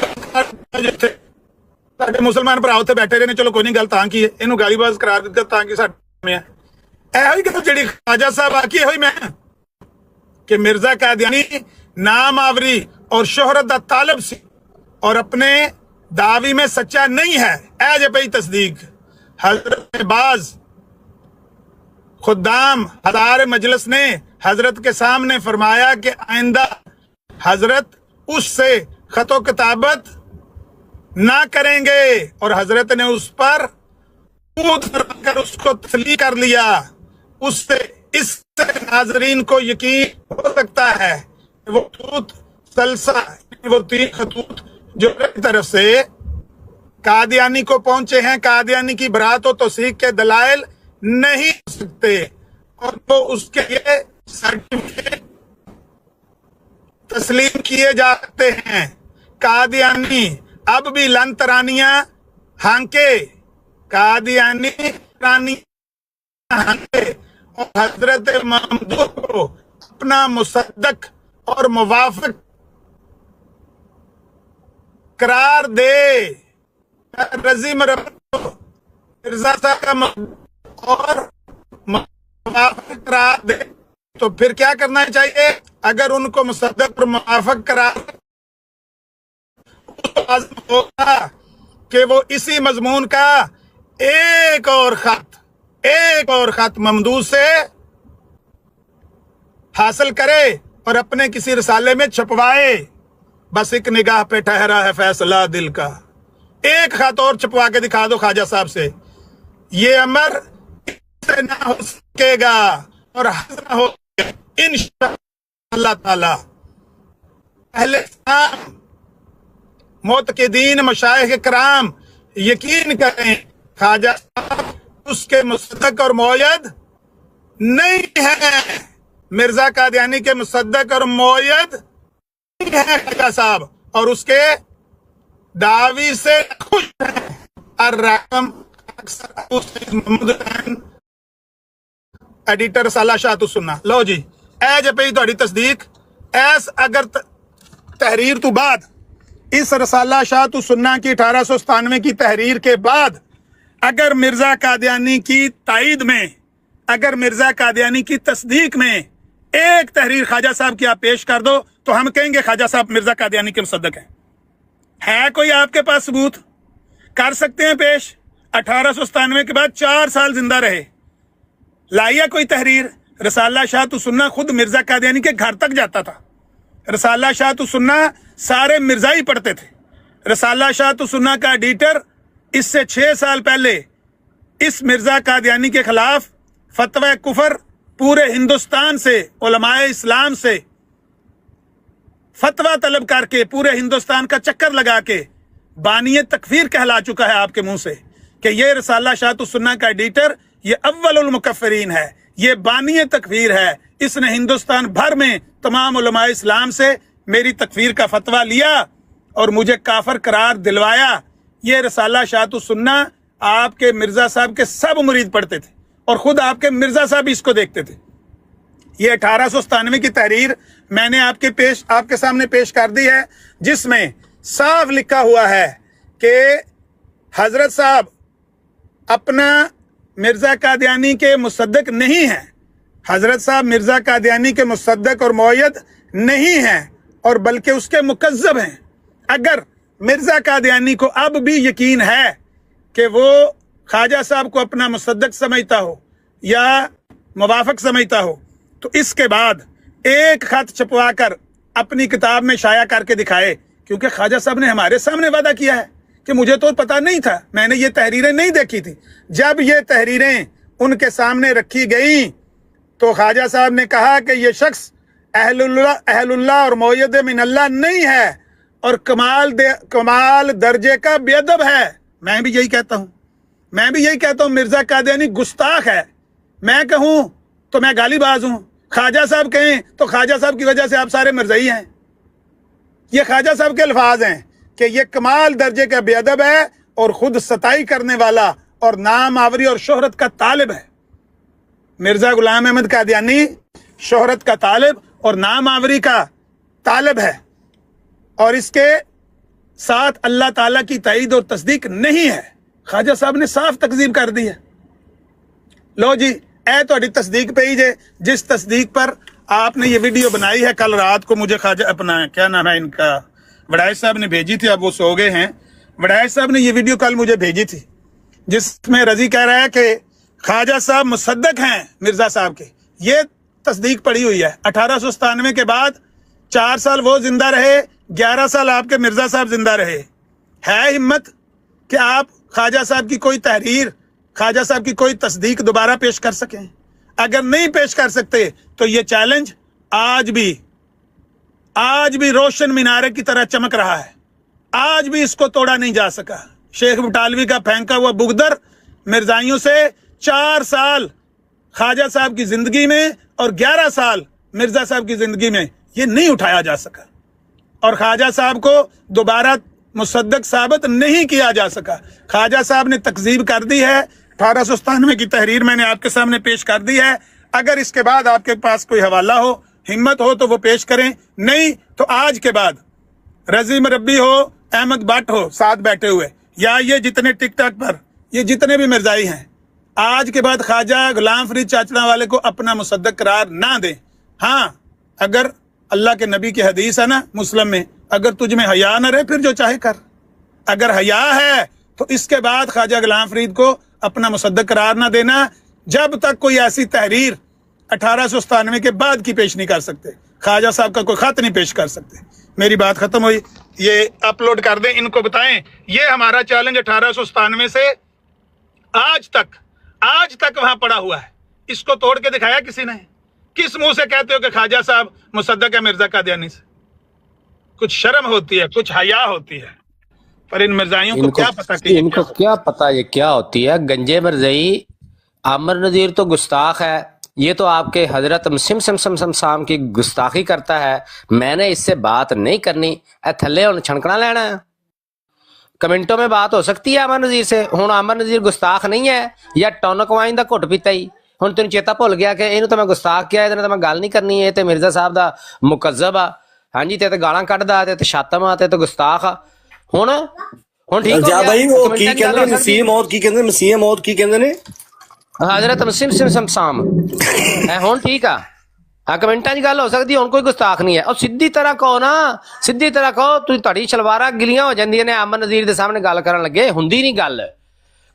जिथे साडे मुसलमान भरा उत्थे बैठे रहे ने, चलो कोई नहीं गल तां की है, इहनूं गालीबाज करार दित्ता तां कि साडे में इहो ही गल जिहड़ी ख्वाजा साहब आखी, इहो ही मैं कि मिर्जा कादियानी नामावरी और शोहरत दा तालिब सी और अपने दावी में सच्चा नहीं है। ऐ जे पई तस्दीक हजरत बाज खुदाम हज़ार मजलिस ने हजरत के सामने फरमाया कि आइंदा हजरत उससे खतो किताबत ना करेंगे, और हजरत ने उस पर कूद कर उसको तस्लीम कर लिया। उससे इससे नाजरीन को यकीन हो सकता है वो खतूत सलसा, वो 3 खतूत जो एक तरफ से कादियानी को पहुंचे हैं, कादियानी की बरात और तौसीक के दलाइल नहीं हो सकते, और वो उसके लिए सर्टिफिकेट तस्लीम किए जा सकते हैं। कादियानी अब भी लन तरानियां हांके, कादियानी तरानियां हांके और हजरत ममदू को अपना मुसद्दक और मुवाफिक करार दे, रजीम मिर्जा साहब और मुवाफिक करार दे। तो फिर क्या करना चाहिए? अगर उनको मुसद्दक और मुवाफिक करार होगा कि वो इसी मजमून का एक और खत ममदू से हासिल करे और अपने किसी रिसाले में छपवाए। बस एक निगाह पे ठहरा है फैसला दिल का। एक खत और छपवा के दिखा दो ख्वाजा साहब से, ये अमर से ना हो सकेगा और ना हो इंशाअल्लाह ताला। अहले इस्लाम मुतक़िदीन मशाइख कराम यकीन करें, ख्वाजा साहब उसके मुसद्दक और मोयद नहीं है। मिर्जा कादियानी के मुसद्दक और मोयद नहीं है ख्वाजा साहब, और उसके दावी से खुश है। अर्रकम एडिटर साला शाह सुनना लो जी, ए जे पई तुहाडी तस्दीक ऐस अगर तहरीर तो बाद इस रसाला शाह तो सुन्ना की 1897 की तहरीर के बाद अगर मिर्जा कादियानी की ताईद में, अगर मिर्जा कादियानी की तस्दीक में एक तहरीर ख्वाजा साहब की आप पेश कर दो तो हम कहेंगे ख्वाजा साहब मिर्जा कादियानी के मुसद्दक हैं। है कोई आपके पास सबूत? कर सकते हैं पेश? 1897 के बाद 4 साल जिंदा रहे, लाइया कोई तहरीर? रसाला शाह तो सुन्ना खुद मिर्जा कादियानी के घर तक जाता था। रसाला शाह तो सुन्ना सारे मिर्जा ही पढ़ते थे। रसाला शाह तो सुन्ना का एडिटर इससे 6 साल पहले इस मिर्जा कादियानी के खिलाफ फतवा कुफर पूरे हिंदुस्तान से उलमाए इस्लाम से फतवा तलब करके पूरे हिंदुस्तान का चक्कर लगा के बानिए तकफीर कहला चुका है आपके मुंह से कि ये रसाला शातुस्सुन्ना का एडिटर ये अव्वलुल मुकफ्फरीन है, ये बानिए तकफीर है। इसने हिंदुस्तान भर में तमाम उलमाए इस्लाम से मेरी तकफीर का फतवा लिया और मुझे काफर करार दिलवाया। ये रसाला शातुस्सुन्ना आपके मिर्जा साहब के सब मुरीद पढ़ते थे और खुद आपके मिर्जा साहब इसको देखते थे। ये 1897 की तहरीर मैंने आपके सामने पेश कर दी है, जिसमें साफ लिखा हुआ है कि हजरत साहब अपना मिर्जा कादियानी के मुसद्दक नहीं है, हजरत साहब मिर्जा कादियानी के मुसद्दक और मुअय्यद नहीं हैं और बल्कि उसके मुकज़्ज़ब हैं। अगर मिर्जा कादियानी को अब भी यकीन है कि वो ख्वाजा साहब को अपना मुसद्दक समझता हो या मुवाफिक समझता हो, तो इसके बाद एक खत छपवा कर अपनी किताब में शाया करके दिखाए, क्योंकि ख्वाजा साहब ने हमारे सामने वादा किया है कि मुझे तो पता नहीं था, मैंने ये तहरीरें नहीं देखी थी। जब ये तहरीरें उनके सामने रखी गई तो ख्वाजा साहब ने कहा कि ये शख्स अहलुल्लाह और मुअय्यद मिनल्लाह नहीं है और कमाल दर्जे का बेअदब है। मैं भी यही कहता हूँ, मिर्जा कादियानी गुस्ताख है। मैं कहूँ तो मैं गालीबाज हूँ, ख्वाजा साहब कहें तो ख्वाजा साहब की वजह से आप सारे मिर्जाई हैं। ये ख्वाजा साहब के अल्फाज हैं कि ये कमाल दर्जे का बेअदब है और खुद सताई करने वाला और नाम आवरी और शोहरत का तालिब है। मिर्जा गुलाम अहमद कादियानी शोहरत का तालिब और नाम आवरी का तालिब है और इसके साथ अल्लाह ताला की ताईद और तस्दीक नहीं है। ख्वाजा साहब ने साफ तकजीब कर दी है। लो जी, ए तो तस्दीक पे ही जे जिस तस्दीक पर आपने ये वीडियो बनाई है, कल रात को मुझे ख्वाजा अपना क्या नाम है इनका वड़ाइश साहब ने भेजी थी, अब वो सो गए हैं। वड़ाइश साहब ने ये वीडियो कल मुझे भेजी थी, जिसमें रजी कह रहा है कि ख्वाजा साहब मुसद्दक हैं मिर्जा साहब के। ये तस्दीक पड़ी हुई है। 1897 के बाद 4 साल वो जिंदा रहे, 11 साल आपके मिर्जा साहब जिंदा रहे। है हिम्मत कि आप ख्वाजा साहब की कोई तहरीर, ख्वाजा साहब की कोई तस्दीक दोबारा पेश कर सकें? अगर नहीं पेश कर सकते तो ये चैलेंज आज भी रोशन मीनारे की तरह चमक रहा है। आज भी इसको तोड़ा नहीं जा सका। शेख बटालवी का फेंका हुआ बुगदर मिर्जाइयों से 4 साल ख्वाजा साहब की जिंदगी में और 11 साल मिर्जा साहब की जिंदगी में ये नहीं उठाया जा सका और ख्वाजा साहब को दोबारा मुसद्दक साबित नहीं किया जा सका। ख्वाजा साहब ने तकजीब कर दी है। 1897 की तहरीर मैंने आपके सामने पेश कर दी है। अगर इसके बाद आपके पास कोई हवाला हो, हिम्मत हो तो वो पेश करें, नहीं तो आज के बाद रजीम रब्बी हो, अहमद भट्ट हो साथ बैठे हुए, या ये जितने टिकटॉक पर ये जितने भी मिर्जाई हैं, आज के बाद ख्वाजा गुलाम फरीद चाचड़ा वाले को अपना मुसद्दक करार ना दें। हाँ, अगर अल्लाह के नबी की हदीस है ना मुस्लिम में, अगर तुझ में हया न रहे फिर जो चाहे कर। अगर हया है तो इसके बाद ख्वाजा गुलाम फरीद को अपना मुसद्दक करार ना देना, जब तक कोई ऐसी तहरीर 1897 के बाद की पेश नहीं कर सकते। ख्वाजा साहब का कोई खत नहीं पेश कर सकते। मेरी बात खत्म हुई। ये अपलोड कर दें, इनको बताएं ये हमारा चैलेंज 1897 से आज तक वहां पड़ा हुआ है। इसको तोड़ के दिखाया किसी ने? किस मुंह से कहते हो कि ख्वाजा साहब मुसद्दक है मिर्जा कादियानी से? कुछ शर्म होती है, कुछ हया होती है, पर इन मिर्जाइयों को क्या पता कि इनको क्या पता ये क्या होती है। गंजे मिर्जाई आमिर नज़ीर तो गुस्ताख है, ये तो आपके हजरत मुस्लिम की गुस्ताखी करता है। मैंने इससे बात नहीं करनी, थले हुण छणकना लेना है। कमेंटों में बात हो सकती है आमिर नज़ीर से। हुण आमिर नज़ीर गुस्ताख नहीं है या टॉनिक वाइन दा घुट पीता ही हुण तेन चेता भुल गया कि इहनूं तो मैं गुस्ताख किया, इहदे नाल तो मैं गल नहीं करनी, ये तो मिर्जा साहब दा मुकज़्ज़ब आ। हाँ जी, ते गालां कढदा, ते शातम आ, ते गुस्ताख आ। हुण ठीक हो गया भाई। वो की कहंदे मसीह मौत की कहंदे, मसीह मौत की कहंदे ने हजरत मुस्लिम हुण ठीक आ। हाँ, कमेंटा च गल हो सकती है, हुण कोई गुस्ताख नहीं है। और सीधी तरह कहो ना, सीधी तरह कहो। तुहाडी शलवारां गिलियां हो जांदियां ने आमिर नज़ीर दे सामने गल करन लगे। हुंदी नहीं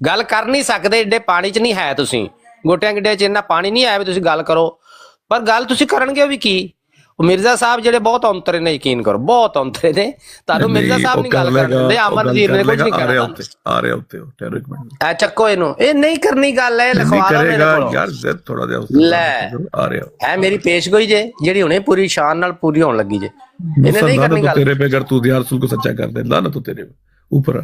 गल कर नहीं सकदे, एडे पानी च नहीं है तुसीं, गोटियां गिड्डियां च इन्ना पानी नहीं है भी तुसीं गल करो। पर गल तुसीं करनगे भी की? ਉਹ ਮਿਰਜ਼ਾ ਸਾਹਿਬ ਜਿਹੜੇ ਬਹੁਤ ਔਂਤਰੇ ਨੇ, ਯਕੀਨ ਕਰੋ ਬਹੁਤ ਔਂਤਰੇ ਨੇ। ਤੁਹਾਨੂੰ ਮਿਰਜ਼ਾ ਸਾਹਿਬ ਨਹੀਂ ਗੱਲ ਕਰਨ ਦਿੰਦੇ, ਅਮਰ ਨਜ਼ੀਰ ਨੇ ਕੁਝ ਨਹੀਂ ਕਹਿਣਾ। ਆ ਰਿਹਾ ਉੱਤੇ ਠਹਿਰੋ ਇੱਕ ਮਿੰਟ, ਐ ਚੱਕੋ ਇਹਨੂੰ, ਇਹ ਨਹੀਂ ਕਰਨੀ ਗੱਲ ਹੈ, ਲਿਖਵਾ ਲਓ ਮੇਰੇ ਕੋਲ ਯਾਰ ਜ਼ਿੱਦ ਥੋੜਾ ਜਿਹਾ ਲੈ। ਆ ਰਿਹਾ ਹੈ ਮੇਰੀ ਪੇਸ਼ਗੋਈ ਜੇ ਜਿਹੜੀ ਹੁਣੇ ਪੂਰੀ ਸ਼ਾਨ ਨਾਲ ਪੂਰੀ ਹੋਣ ਲੱਗੀ ਜੇ, ਇਹਨੇ ਨਹੀਂ ਕਰਨੀ ਗੱਲ। तेरे पे अगर तू दिया रसूल को सच्चा कर दे ना तो तेरे ऊपर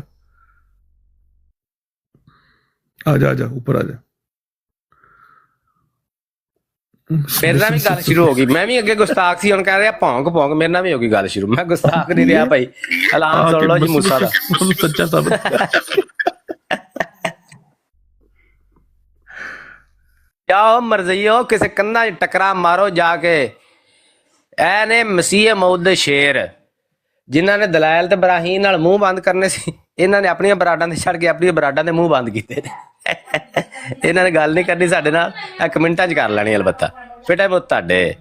आ जा ऊपर आ जा। ਮੇਰੇ ਨਾਲ ਵੀ ਗੱਲ ਸ਼ੁਰੂ ਹੋ ਗਈ, ਮੈਂ ਵੀ ਅੱਗੇ ਗੁਸਤਾਖ ਸੀ, ਹੁਣ ਕਹਿ ਰਿਹਾ ਭੌਂਕ ਭੌਂਕ, ਮੇਰੇ ਨਾਲ ਵੀ ਹੋ ਗਈ ਗੱਲ ਸ਼ੁਰੂ। ਮੈਂ ਗੁਸਤਾਖ ਨਹੀਂ ਰਿਹਾ ਭਾਈ, ਐਲਾਨ ਸੁਣ ਲਓ ਜੀ ਮੂਸਾ ਦਾ। ਸੱਚਾ ਸਾਬਤ ਜਾਓ ਮਰਜ਼ਈਓ, ਕਿਸੇ ਕੰਧਾਂ 'ਚ ਟਕਰਾ ਮਾਰੋ ਜਾ ਕੇ। ਐ ਨੇ ਮਸੀਹ ਮੌਦ ਦੇ ਸ਼ੇਰ, ਜਿਨ੍ਹਾਂ ਨੇ ਦਲਾਇਲ ਤੇ ਬਰਾਹੀਨ ਨਾਲ ਮੂੰਹ ਬੰਦ ਕਰਨੇ ਸੀ, ਇਹਨਾਂ ਨੇ ਆਪਣੀਆਂ ਬਰਾਡਾਂ ਤੇ ਛੱਡ ਕੇ ਆਪਣੀਆਂ ਬਰਾਡਾਂ ਦੇ ਮੂੰਹ ਬੰਦ ਕੀਤੇ ਨੇ। ਇਹਨਾਂ ਨੇ ਗੱਲ ਨਹੀਂ ਕਰਨੀ ਸਾਡੇ ਨਾਲ, ਇੱਕ ਮਿੰਟਾਂ 'ਚ ਕਰ ਲੈਣੀ ਅਲਬੱਤਾ। ਫਿਟੇ ਮੁੱਤ ਤੁਹਾਡੇ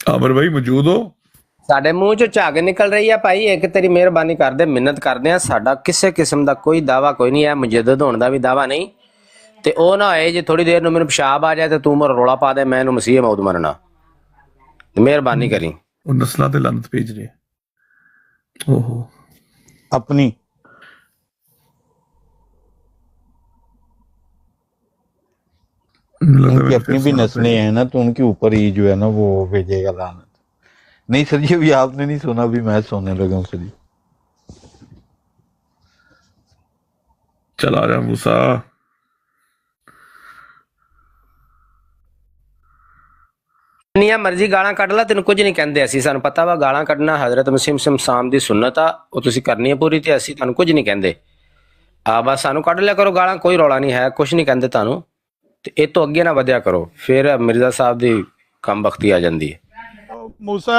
आमिर भाई मौजूद हो? ਸਾਡੇ ਮੂੰਹ 'ਚੋਂ ਝੱਗ ਨਿਕਲ ਰਹੀ ਆ ਭਾਈ, ਇੱਕ ਤੇਰੀ ਮਿਹਰਬਾਨੀ ਕਰਦੇ, ਮਿੰਨਤ ਕਰਦੇ ਆ। ਸਾਡਾ ਕਿਸੇ ਕਿਸਮ ਦਾ ਕੋਈ ਦਾਵਾ ਕੋਈ ਨਹੀਂ ਹੈ, ਮੁਜੱਦਦ ਹੋਣ ਦਾ ਵੀ ਦਾਵਾ ਨਹੀਂ। ਤੇ ਉਹ ਨਾ ਹੋਏ ਜੇ ਥੋੜੀ ਦੇਰ ਨੂੰ ਮੈਨੂੰ ਪਿਸ਼ਾਬ ਆ ਜਾਏ ਤੇ ਤੂੰ ਮੇਰਾ ਰੌਲਾ ਪਾ ਦੇ, ਮੈਂ ਇਹਨੂੰ ਮਸੀਹ ਮੌਤ ਮਰਨਾ। ਮਿਹਰਬਾਨੀ ਕਰੀ। ਉਹ ਨਸਲਾਂ ਤੇ ਲਾਨਤ ਭੇਜ ਰਹੇ। ओहो अपनी उनकी अपनी भी नस्लें हैं ना, तो उनके ऊपर ही जो है ना वो भेजेगा लानत। नहीं सर ये भी आपने नहीं सुना, भी मैं सोने लगा हूँ सर। चला जा मूसा। ਜਿੰਨੀਆਂ ਮਰਜ਼ੀ ਗਾਲਾਂ ਕੱਢ ਲਾ, ਤੈਨੂੰ ਕੁਝ ਨਹੀਂ ਕਹਿੰਦੇ ਅਸੀਂ, ਸਾਨੂੰ ਪਤਾ ਵਾ ਗਾਲਾਂ ਕੱਢਣਾ ਹਜ਼ਰਤ ਮਸੀਹ ਸ਼ਮਸਾਮ ਦੀ ਸੁਨਨਤ ਆ, ਉਹ ਤੁਸੀਂ ਕਰਨੀ ਹੈ ਪੂਰੀ, ਤੇ ਅਸੀਂ ਤੁਹਾਨੂੰ ਕੁਝ ਨਹੀਂ ਕਹਿੰਦੇ। ਆ ਬਸ ਸਾਨੂੰ ਕੱਢ ਲਿਆ ਕਰੋ ਗਾਲਾਂ, ਕੋਈ ਰੌਲਾ ਨਹੀਂ ਹੈ, ਕੁਝ ਨਹੀਂ ਕਹਿੰਦੇ ਤੁਹਾਨੂੰ। ਤੇ ਇਹ ਤੋਂ ਅੱਗੇ ਨਾ ਵਧਿਆ ਕਰੋ, ਫਿਰ ਮਿਰਜ਼ਾ ਸਾਹਿਬ ਦੀ ਕਮਬਖਤੀ ਆ ਜਾਂਦੀ ਹੈ। मूसा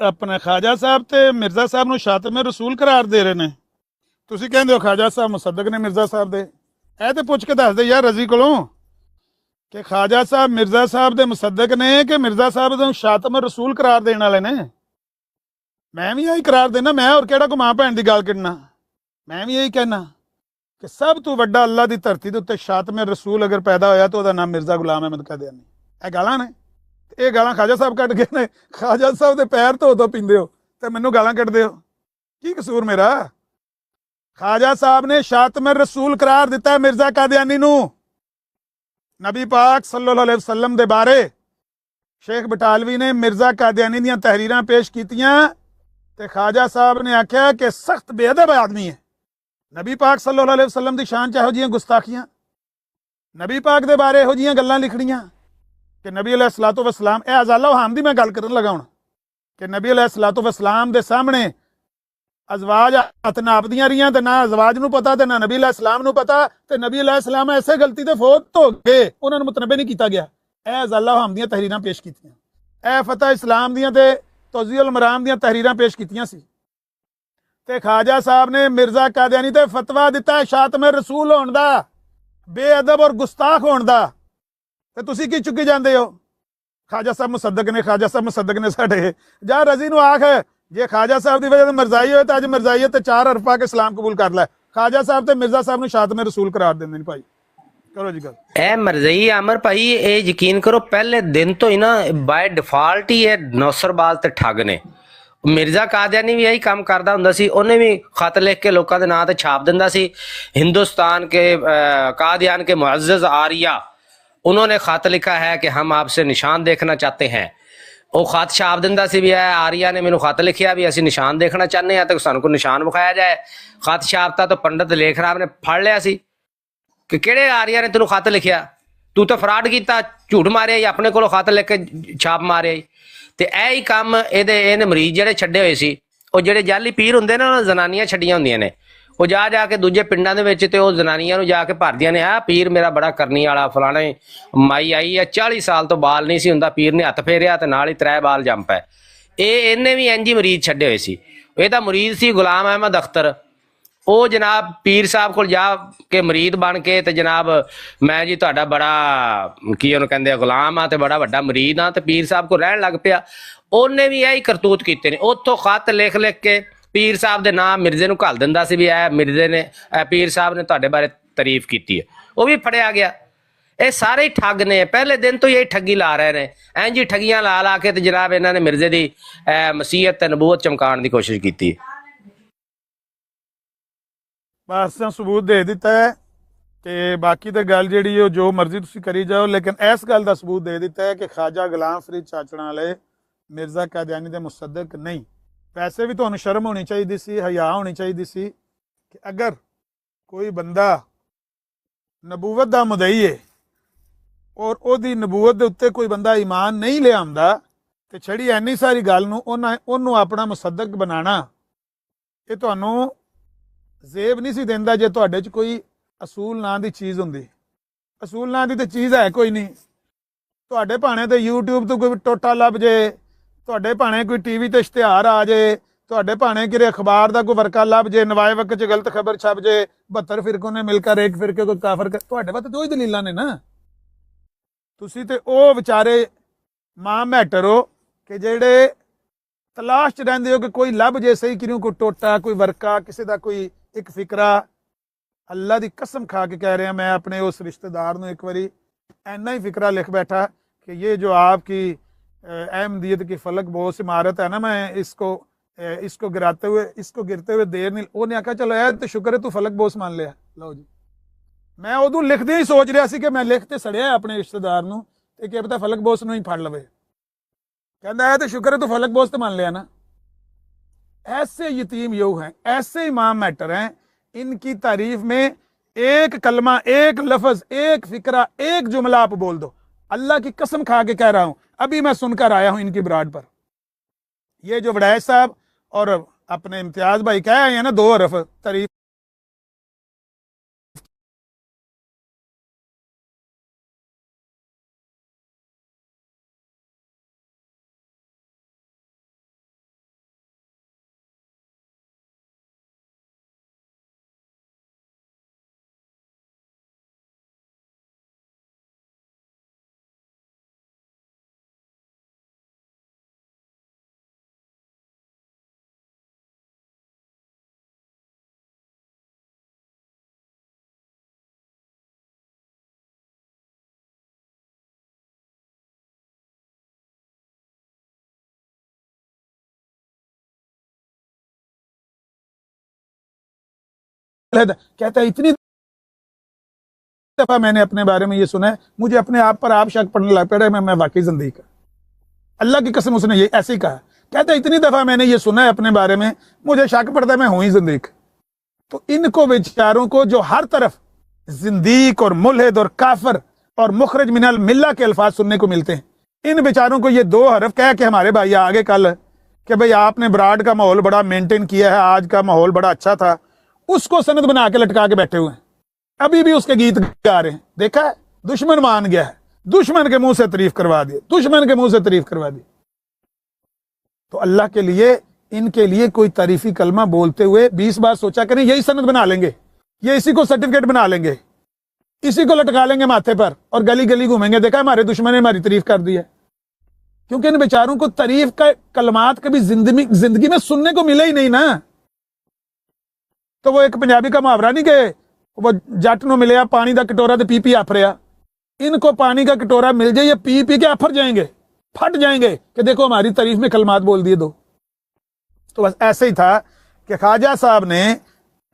अपने ख्वाजा साहब ते मिर्जा साहब ਨੂੰ ਸ਼ਾਤਮ ਰਸੂਲ ਕਰਾਰ ਦੇ ਰਹੇ ਨੇ, ਤੁਸੀਂ ਕਹਿੰਦੇ ਹੋ ख्वाजा साहब ਮੁਸੱਦਕ ਨੇ ਮਿਰਜ਼ਾ ਸਾਹਿਬ ਦੇ। ਇਹ ਤੇ ਪੁੱਛ ਕੇ ਦੱਸ ਦੇ ਯਾਰ ਰਜ਼ੀ ਕੋਲੋਂ ਕਿ ख्वाजा साहब ਮਿਰਜ਼ਾ ਸਾਹਿਬ ਦੇ ਮੁਸੱਦਕ ਨੇ ਕਿ ਮਿਰਜ਼ਾ ਸਾਹਿਬ ਨੂੰ ਸ਼ਾਤਮ ਰਸੂਲ ਕਰਾਰ ਦੇਣ ਵਾਲੇ ਨੇ। ਮੈਂ ਵੀ ਇਹੀ ਕਰਾਰ ਦੇਣਾ, ਮੈਂ ਹੋਰ ਕਿਹੜਾ ਕੋ ਮਾਂ ਭੈਣ ਦੀ ਗੱਲ ਕਰਨਾ। ਮੈਂ ਵੀ ਇਹੀ ਕਹਿਣਾ ਕਿ ਸਭ ਤੋਂ ਵੱਡਾ ਅੱਲਾ ਦੀ ਧਰਤੀ ਦੇ ਉੱਤੇ ਸ਼ਾਤਮ ਰਸੂਲ ਅਗਰ ਪੈਦਾ ਹੋਇਆ ਤਾਂ ਉਹਦਾ ਨਾਮ ਮਿਰਜ਼ਾ ਗੁਲਾਮ ਅਹਿਮਦ ਕਾਦੀਆਨੀ। ਇਹ ਗਾਲਾਂ ਨੇ, ਇਹ ਗਾਲਾਂ ख्वाजा ਸਾਹਿਬ ਕੱਢ ਗਏ ਨੇ। ख्वाजा ਸਾਹਿਬ ਦੇ ਪੈਰ ਧੋ ਪੀਂਦੇ ਹੋ ਤੇ ਮੈਨੂੰ ਗਾਲਾਂ ਕੱਢਦੇ ਹੋ, ਕੀ ਕਸੂਰ ਮੇਰਾ? ख्वाजा ਸਾਹਿਬ ਨੇ ਸ਼ਾਤਮ ਰਸੂਲ ਕਰਾਰ ਦਿੱਤਾ ਹੈ ਮਿਰਜ਼ਾ ਕਾਦੀਆਨੀ ਨੂੰ। ਨਬੀ ਪਾਕ ਸੱਲੱਲਾਹੁ ਅਲੈਹਿ ਵਸੱਲਮ ਦੇ ਬਾਰੇ ਸ਼ੇਖ ਬਟਾਲਵੀ ਨੇ ਮਿਰਜ਼ਾ ਕਾਦੀਆਨੀ ਦੀਆਂ ਤਹਿਰੀਰਾਂ ਪੇਸ਼ ਕੀਤੀਆਂ ਤੇ ख्वाजा ਸਾਹਿਬ ਨੇ ਆਖਿਆ ਕਿ ਸਖਤ ਬੇਅਦਬ ਆਦਮੀ ਹੈ। ਨਬੀ ਪਾਕ ਸੱਲੱਲਾਹੁ ਅਲੈਹਿ ਵਸੱਲਮ ਦੀ ਸ਼ਾਨ 'ਚ ਇਹੋ ਜਿਹੀਆਂ ਗੁਸਤਾਖੀਆਂ, ਨਬੀ ਪਾਕ ਦੇ ਬਾਰੇ ਇਹੋ ਜਿਹੀਆਂ ਗੱਲਾਂ ਲਿਖਣੀਆਂ ਕਿ ਨਬੀ अलैहिस्सलातु वस्सलाम, ਇਹ ਅਜ਼ਾਲਾ ਵਹਾਮ ਦੀ ਮੈਂ ਗੱਲ ਕਰਨ ਲੱਗਾ ਹੁਣ, ਕਿ ਨਬੀ अलैहिस्सलातु वस्सलाम ਦੇ ਸਾਹਮਣੇ ਅਜ਼ਵਾਜ ਹੱਥ ਨਾਪਦੀਆਂ ਰਹੀਆਂ ਤੇ ਨਾ ਅਜ਼ਵਾਜ ਨੂੰ ਪਤਾ ਤੇ ਨਾ ਨਬੀ अलैहिस्सलाम ਨੂੰ ਪਤਾ, ਤੇ ਨਬੀ अलैहिस्सलाम ਐਸੇ ਗਲਤੀ ਤੇ ਫੌਤ ਹੋ ਗਏ, ਉਹਨਾਂ ਨੂੰ ਮੁਤਨਬੇ ਨਹੀਂ ਕੀਤਾ ਗਿਆ। ਇਹ ਅਜ਼ਾਲਾ ਵਹਾਮ ਦੀਆਂ ਤਹਿਰੀਰਾਂ ਪੇਸ਼ ਕੀਤੀਆਂ, ਇਹ ਫਤਹ ਇਸਲਾਮ ਦੀਆਂ ਤੇ ਤੌਜ਼ੀਹੁਲ ਮਰਾਮ ਦੀਆਂ ਤਹਿਰੀਰਾਂ ਪੇਸ਼ ਕੀਤੀਆਂ ਸੀ। ਤੇ ख्वाजा ਸਾਹਿਬ ਨੇ ਮਿਰਜ਼ਾ ਕਾਦੀਆਨੀ ਤੇ ਫਤਵਾ ਦਿੱਤਾ ਸ਼ਾਤਮ ਰਸੂਲ ਹੋਣ ਦਾ, ਬੇਅਦਬ ਔਰ ਗੁਸਤਾਖ ਹੋਣ ਦਾ, ਤੇ ਤੁਸੀਂ ਕੀ ਚੁੱਕੀ ਜਾਂਦੇ ਹੋ? ख्वाजा ਸਾਹਿਬ ਮੁਸੱਦਕ ਨੇ, ख्वाजा ਸਾਹਿਬ ਮੁਸੱਦਕ ਨੇ ਸਾਡੇ। ਜਾ ਰਜ਼ੀ ਨੂੰ ਆਖ ਜੇ ख्वाजा ਸਾਹਿਬ ਦੀ ਵਜ੍ਹਾ ਤੋਂ ਮਰਜ਼ਾਈ ਹੋਏ ਤਾਂ ਅੱਜ ਮਰਜ਼ਾਈਅਤ ਤੇ 4 ਹਰਫ ਪਾ ਕੇ ਇਸਲਾਮ ਕਬੂਲ ਕਰ ਲੈ। ख्वाजा ਸਾਹਿਬ ਤੇ ਮਿਰਜ਼ਾ ਸਾਹਿਬ ਨੂੰ ਸ਼ਾਤਮ ਰਸੂਲ ਕਰਾਰ ਦਿੰਦੇ ਨੇ ਭਾਈ। ਕਰੋ ਜੀ ਗੱਲ। ਇਹ ਮਰਜ਼ਈ ਆਮਰ ਭਾਈ, ਇਹ ਯਕੀਨ ਕਰੋ ਪਹਿਲੇ ਦਿਨ ਤੋਂ ਹੀ ਨਾ ਬਾਏ ਡਿਫਾਲਟ ਹੀ ਇਹ ਨੌਸਰਬਾਜ਼ ਤੇ ਠੱਗ ਨੇ। ਮਿਰਜ਼ਾ ਕਾਦੀਆਨੀ ਵੀ ਇਹੀ ਕੰਮ ਕਰਦਾ ਹੁੰਦਾ ਸੀ, ਉਹਨੇ ਵੀ ਖਤ ਲਿਖ ਕੇ ਲੋਕਾਂ ਦੇ ਨਾਂ ਤੇ ਛਾਪ ਦਿੰਦਾ ਸੀ। ਹਿੰਦੁਸਤਾਨ ਕੇ कादियान के मुअज़्ज़ज़ आरिया, उन्होंने खत लिखा है कि हम आपसे निशान देखना चाहते हैं। वो खत छाप दिंदा सी भी है, आरिया ने मैनू खत लिखिया भी असीं निशान देखना चाहते हैं, तो सानू को निशान विखाया जाए। खत छापता तो पंडित लेख राम ने फड़ लिया सी कि किहड़े आरिया ने तेनू खत लिखिया, तू तो फ्रॉड कीता, झूठ मारिया, अपने कोलों खत लिख के छाप मारिया। ते यही काम ਇਹਨੇ ਮਰੀਜ਼ ਜਿਹੜੇ ਛੱਡੇ ਹੋਏ ਸੀ, ਉਹ ਜਿਹੜੇ ਜਾਲੀ ਪੀਰ ਹੁੰਦੇ ਨੇ, ਉਹਨਾਂ ਜ਼ਨਾਨੀਆਂ ਛੱਡੀਆਂ ਹੁੰਦੀਆਂ ਨੇ, ਉਹ ਜਾ ਕੇ ਦੂਜੇ ਪਿੰਡਾਂ ਦੇ ਵਿੱਚ ਤੇ ਉਹ ਜ਼ਨਾਨੀਆਂ ਨੂੰ ਜਾ ਕੇ ਭਰਦੀਆਂ ਨੇ, ਆ ਪੀਰ ਮੇਰਾ ਬੜਾ ਕਰਨੀ ਵਾਲਾ ਫਲਾਣੇ ਮਾਈ ਆਈ ਆ 40 ਸਾਲ ਤੋਂ ਬਾਲ ਨਹੀਂ ਸੀ ਹੁੰਦਾ, ਪੀਰ ਨੇ ਹੱਥ ਫੇਰਿਆ ਤੇ ਨਾਲ ਹੀ 3 ਬਾਲ ਜੰਮ ਪਏ। ਇਹਨੇ ਵੀ ਇੰਜ ਹੀ ਮਰੀਜ਼ ਛੱਡੇ ਹੋਏ ਸੀ। ਇਹ ਤਾਂ ਮਰੀਜ਼ ਸੀ ਗੁਲਾਮ ਅਹਿਮਦ ਅਖਤਰ, ਉਹ ਜਨਾਬ ਪੀਰ ਸਾਹਿਬ ਕੋਲ ਜਾ ਕੇ ਮਰੀਦ ਬਣ ਕੇ ਤੇ ਜਨਾਬ ਮੈਂ ਜੀ ਤੁਹਾਡਾ ਬੜਾ ਕੀ ਉਹਨੂੰ ਕਹਿੰਦੇ ਆ ਗੁਲਾਮ ਆ ਤੇ ਬੜਾ ਵੱਡਾ ਮਰੀਦ ਆ ਤੇ ਪੀਰ ਸਾਹਿਬ ਕੋਲ ਰਹਿਣ ਲੱਗ ਪਿਆ। ਉਹਨੇ ਵੀ ਇਹੀ ਕਰਤੂਤ ਕੀਤੇ ਨੇ। ਉੱਥੋਂ ਖੱਤ ਲਿਖ ਲਿਖ ਕੇ ਪੀਰ ਸਾਹਿਬ ਦੇ ਨਾਮ ਮਿਰਜ਼ੇ ਨੂੰ ਘੱਲ ਦਿੰਦਾ ਸੀ ਵੀ ਇਹ ਮਿਰਜ਼ੇ ਨੇ ਪੀਰ ਸਾਹਿਬ ਨੇ ਤੁਹਾਡੇ ਬਾਰੇ ਤਾਰੀਫ ਕੀਤੀ ਹੈ। ਉਹ ਵੀ ਫੜਿਆ ਗਿਆ। ਇਹ ਸਾਰੇ ਹੀ ਠੱਗ ਨੇ, ਪਹਿਲੇ ਦਿਨ ਤੋਂ ਹੀ ਇਹ ਠੱਗੀ ਲਾ ਰਹੇ ਨੇ। ਇੰਝ ਹੀ ਠੱਗੀਆਂ ਲਾ ਲਾ ਕੇ ਤੇ ਜਨਾਬ ਇਹਨਾਂ ਨੇ ਮਿਰਜ਼ੇ ਦੀ ਮਸੀਹਤ ਤੇ ਨਬੂਵਤ ਚਮਕਾਉਣ ਦੀ ਕੋਸ਼ਿਸ਼ ਕੀਤੀ। ਬਸ ਸਬੂਤ ਦੇ ਦਿੱਤਾ ਹੈ ਤੇ ਬਾਕੀ ਤੇ ਗੱਲ ਜਿਹੜੀ ਉਹ ਜੋ ਮਰਜ਼ੀ ਤੁਸੀਂ ਕਰੀ ਜਾਓ, ਲੇਕਿਨ ਇਸ ਗੱਲ ਦਾ ਸਬੂਤ ਦੇ ਦਿੱਤਾ ਹੈ ਕਿ ਖਾਜਾ ਗੁਲਾਮ ਫਰੀਦ ਚਾਚਣਾ ਵਾਲੇ ਮਿਰਜ਼ਾ ਕਾਦੀਆਨੀ ਦੇ ਮੁਸੱਦਕ ਨਹੀਂ। ਵੈਸੇ ਵੀ ਤੁਹਾਨੂੰ ਸ਼ਰਮ ਹੋਣੀ ਚਾਹੀਦੀ ਸੀ, ਹਯਾ ਹੋਣੀ ਚਾਹੀਦੀ ਸੀ ਕਿ ਅਗਰ ਕੋਈ ਬੰਦਾ ਨਬੂਵਤ ਦਾ ਮੁਦਈ ਹੈ ਔਰ ਉਹਦੀ ਨਬੂਵਤ ਦੇ ਉੱਤੇ ਕੋਈ ਬੰਦਾ ਈਮਾਨ ਨਹੀਂ ਲਿਆਉਂਦਾ ਤੇ ਛੜੀ ਐਨੀ ਸਾਰੀ ਗੱਲ ਨੂੰ ਉਹਨੂੰ ਆਪਣਾ ਮੁਸੱਦਕ ਬਣਾਉਣਾ, ਇਹ ਤੁਹਾਨੂੰ ਜ਼ੇਬ ਨਹੀਂ ਸੀ ਦਿੰਦਾ ਜੇ ਤੁਹਾਡੇ 'ਚ ਕੋਈ ਅਸੂਲ ਨਾਂ ਦੀ ਚੀਜ਼ ਹੁੰਦੀ। ਅਸੂਲ ਨਾਂ ਦੀ ਤਾਂ ਚੀਜ਼ ਹੈ ਕੋਈ ਨਹੀਂ। ਤੁਹਾਡੇ ਭਾਣੇ ਤੇ YouTube ਤੋਂ ਕੋਈ ਟੋਟਾ ਲੱਭ ਜੇ, ਤੁਹਾਡੇ ਭਾਣੇ ਕੋਈ TV ਤੇ ਇਸ਼ਤਿਹਾਰ ਆ ਜੇ, ਤੁਹਾਡੇ ਭਾਣੇ ਕਿਰੇ ਅਖਬਾਰ ਦਾ ਕੋਈ ਵਰਕਾ ਲੱਭ ਜੇ, ਨਵਾਏ ਵਕਤ 'ਚ ਗਲਤ ਖਬਰ ਛਪ ਜੇ 72 ਫਿਰਕੋਂ ਨੇ ਮਿਲ ਕਰ ਇੱਕ ਫਿਰਕੇ ਕੋ ਕਾਫਰ ਕਰ, ਤੁਹਾਡੇ ਵਾਸਤੇ ਦੋ ਹੀ ਦਲੀਲਾਂ ਨੇ ਨਾ। ਤੁਸੀਂ ਤੇ ਉਹ ਵਿਚਾਰੇ ਮਾਂ ਮੈਟਰ ਹੋ ਕਿ ਜਿਹੜੇ ਤਲਾਸ਼ 'ਚ ਰਹਿੰਦੇ ਹੋ ਕਿ ਕੋਈ ਲੱਭ ਜੇ ਸਹੀ ਕਿਰਿਓ ਕੋਈ ਟੋਟਾ ਕੋਈ ਵਰਕਾ ਕਿਸੇ ਦਾ ਕੋਈ ਇੱਕ ਫਿਕਰਾ। ਅੱਲਾ ਦੀ ਕਸਮ ਖਾ ਕੇ ਕਹਿ ਰਿਹਾ ਮੈਂ ਆਪਣੇ ਉਸ ਰਿਸ਼ਤੇਦਾਰ ਨੂੰ ਇੱਕ ਵਾਰੀ ऐना ही फिक्रा लिख बैठा कि ये जो आपकी अहमदियत की फलक बहुत इमारत है ना, मैं इसको गिरते हुए देर नहीं। उन्हें आखा चलो यार तो शुक्र है तू फलक बोस मान लिया। लो जी मैं उदू लिखदे ही सोच रहा सी कि मैं लिखते सड़िया अपने रिश्तेदार नूं ते क्या पता फलक बोस नूं ही फड़ लवे। कहता है तो शुक्र है तू फलक बोस तो मान लिया ना। ऐसे यतीम योग हैं, ऐसे इमाम मैटर हैं, इनकी तारीफ में एक कलमा एक लफ्ज एक फिक्रा एक जुमला आप बोल दो। अल्लाह की कसम खा के कह रहा हूं, अभी मैं सुनकर आया हूं इनकी ब्राड पर। ये जो वड़ैच साहब और अपने इम्तियाज भाई कह आए हैं ना दो हरफ तारीफ, कहता है इतनी दफा मैंने अपने बारे में ये सुना है, मुझे अपने आप पर आप शक पड़ने लग पड़ा मैं वाकई जिंदगी का। अल्लाह की कसम उसने ये ऐसे ही कहा। कहता है इतनी दफा मैंने ये सुना है अपने बारे में, मुझे शक पड़ता है मैं हूं ही जिंदगी। तो इनको बेचारों को जो हर तरफ जिंदीक और मुल्हिद और काफर और मुखरज मिनल मिल्ला के अल्फाज सुनने को मिलते हैं, इन बेचारों को ये दो हरफ कह के हमारे भाई आगे कल कि भाई आपने ब्राड का माहौल बड़ा मेंटेन किया है, आज का माहौल बड़ा अच्छा था, उसको सनद बना के लटका के बैठे हुए हैं। अभी भी उसके गीत गा रहे हैं। देखा है दुश्मन मान गया है, दुश्मन के मुंह से तारीफ करवा दी, दुश्मन के मुंह से तारीफ करवा दी। तो अल्लाह के लिए इनके लिए कोई तारीफी कलमा बोलते हुए 20 बार सोचा करें, यही सनद बना लेंगे, ये इसी को सर्टिफिकेट बना लेंगे, इसी को लटका लेंगे माथे पर और गली गली घूमेंगे। देखा हमारे दुश्मन ने हमारी तारीफ कर दी है। क्योंकि इन बेचारों को तारीफ का कलमात कभी जिंदगी में सुनने को मिले ही नहीं ना। तो वो एक पंजाबी का मुहावरा नहीं कि वो जट नो मिले पानी का कटोरा तो पी पी आफ रहा। इनको पानी का कटोरा मिल जाए ये पी पी के आफर जाएंगे, फट जाएंगे कि देखो हमारी तारीफ में कलमात बोल दिए दो। तो बस ऐसे ही था कि ख्वाजा साहब ने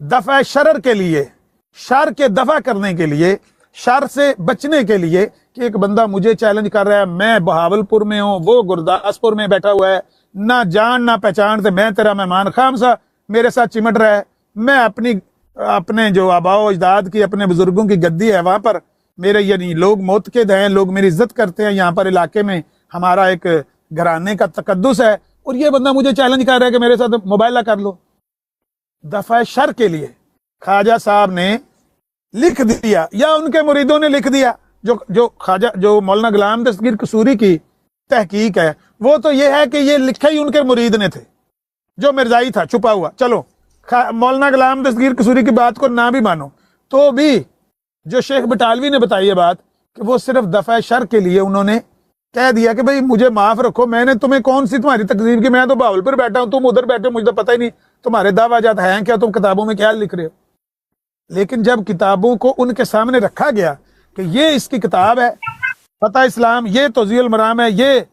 दफा शरर के लिए, शर के दफा करने के लिए, शर से बचने के लिए कि एक बंदा मुझे चैलेंज कर रहा है, मैं बहावलपुर में हूं, वो गुरदासपुर में बैठा हुआ है, ना जान ना पहचान से मैं तेरा मेहमान खाम सा मेरे साथ चिमट रहा है। मैं अपने जो आबाओ अजदाद की अपने बुजुर्गों की गद्दी है वहां पर मेरे यानी लोग मोतकद हैं, लोग मेरी इज्जत करते हैं, यहाँ पर इलाके में हमारा एक घराने का तकद्दुस है, और ये बंदा मुझे चैलेंज कर रहा है कि मेरे साथ मुबाइला कर लो। दफा शर के लिए ख्वाजा साहब ने लिख दिया या उनके मुरीदों ने लिख दिया। जो मौलाना गुलाम दस्तगीर कसूरी की तहकीक है वो तो ये है कि ये लिखा ही उनके मुरीद ने थे, जो मिर्जाई था छुपा हुआ। चलो मौलाना गुलाम दस्तगीर कसूरी की बात को ना भी मानो तो भी जो शेख बटालवी ने बताई है बात कि वो सिर्फ दफा शर के लिए उन्होंने कह दिया कि भाई मुझे माफ रखो, मैंने तुम्हें कौन सी तुम्हारी तकलीफ की, मैं तो बावलपुर बैठा हूं, तुम उधर बैठे हो, मुझे तो पता ही नहीं तुम्हारे दावाजात हैं क्या, तुम किताबों में क्या लिख रहे हो। लेकिन जब किताबों को उनके सामने रखा गया कि ये इसकी किताब है फतह इस्लाम, ये तौज़ीउल मराम है, ये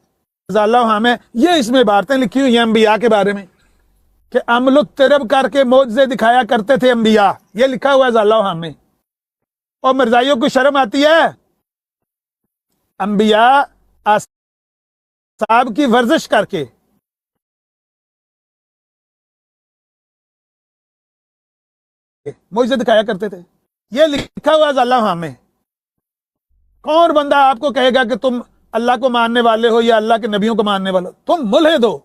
ज़ाला हम है, ये इसमें इबारतें लिखी हुई हैं अंबिया के बारे में कि अमलुत तरब करके मौजज़े दिखाया करते थे अंबिया, ये लिखा हुआ है ज़ाला हम में। और मिर्जाइयों को शर्म आती है अंबिया साहब की वर्जिश करके मुझे दिखाया करते थे, ये लिखा हुआ ज़ाला हम में। कौन बंदा आपको कहेगा कि तुम अल्लाह को मानने वाले हो या अल्लाह के नबियों को मानने वाले हो? तुम मुल्हिद हो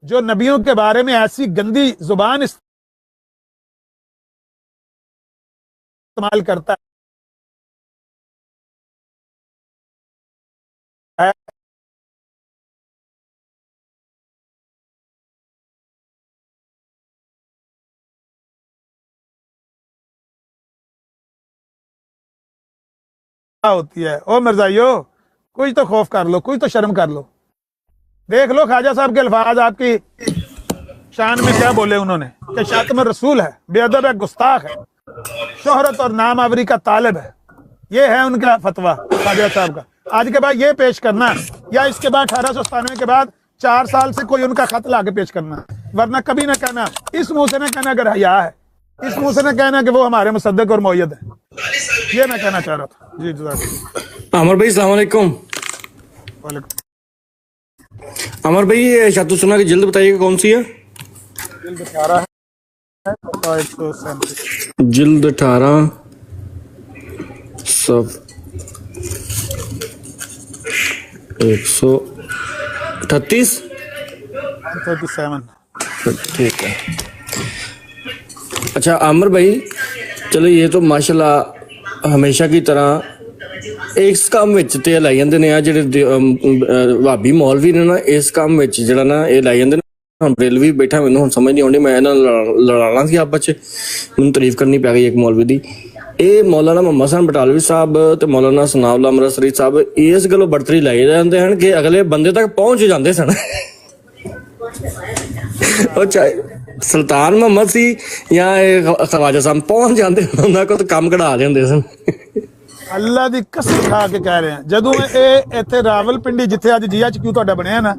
जो नबियों के बारे में ऐसी गंदी जुबान इस्तेमाल करता है। होती है ओ मिर्जाइयो, कुछ तो खौफ कर लो, कुछ तो शर्म कर लो। देख लो ख्वाजा साहब के अल्फाज आपकी शान में क्या बोले उन्होंने कि शातिम रसूल है, बेअदब है, गुस्ताख है, शोहरत और नाम आवरी का तालिब है। ये है उनका फतवा ख्वाजा साहब का। आज के बाद ये पेश करना या इसके बाद 1897 के बाद 4 साल से कोई उनका खत ला के पेश करना, वरना कभी ना कहना, इस मुंह से ना कहना अगर हया है, इस मुंह से ना कहना कि वो हमारे मुसद्दिक और मुअय्यद है। ये मैं कहना चाह रहा था जी। अमर भाई अस्सलाम वालेकुम। अमर भाई ये शातुस्सुन्ना की जिल्द बताइएगा कौन सी है? जिल्द 18 है, 137 जिल्द 18 सब 138 ठीक है। अच्छा आमिर भाई, चलो ये तो माशाल्लाह हमेशा की तरह इस काम ਵਿੱਚ ਤੇ ਲਾਈ ਜਾਂਦੇ ਨੇ ਆ ਜਿਹੜੇ ਵਾਬੀ ਮੌਲਵੀ ਨੇ ਨਾ, ਇਸ ਕੰਮ ਵਿੱਚ ਜਿਹੜਾ ਨਾ ਇਹ ਲਾਈ ਜਾਂਦੇ ਨੇ। ਹੁਣ ਬਰੇਲਵੀ ਬੈਠਾ, ਮੈਨੂੰ ਹੁਣ ਸਮਝ ਨਹੀਂ ਆਉਂਦੀ, ਮੈਂ ਇਹਨਾਂ ਨਾਲ ਲੜਾਣਾ ਸੀ ਆਪਸ ਚ, ਮੈਨੂੰ ਤਾਰੀਫ ਕਰਨੀ ਪੈ ਗਈ ਇੱਕ ਮੌਲਵੀ ਦੀ। ਇਹ ਮੌਲਾਨਾ ਮੁਹੰਮਦ ਹਸਨ ਬਟਾਲਵੀ ਸਾਹਿਬ ਤੇ ਮੌਲਾਨਾ ਸਨਾਉल्लाह ਅੰਮ੍ਰਿਤਸਰੀ ਸਾਹਿਬ ਇਸ ਗੱਲੋਂ ਬਰਤਰੀ ਲਾਈ ਜਾਂਦੇ ਹਨ ਕਿ ਅਗਲੇ ਬੰਦੇ ਤੱਕ ਪਹੁੰਚ ਜਾਂਦੇ ਸਨ। ਉਹ ਚਾਹੇ ਸੁਲਤਾਨ ਮੁਹੰਮਦ ਸੀ ਜਾਂ ਖਵਾਜਾ ਸਾਹਿਬ ਪਹੁੰਚ ਜਾਂਦੇ, ਉਹਨਾਂ ਕੋਲ ਕੰਮ ਕਢਾ ਦਿੰਦੇ ਸਨ। अल्लाह दी कसम खा के कह रहे हैं, जदों ਇਹ ਇੱਥੇ ਰਾਵਲਪਿੰਡੀ ਜਿੱਥੇ ਅੱਜ GHQ ਤੁਹਾਡਾ ਬਣਿਆ ਨਾ,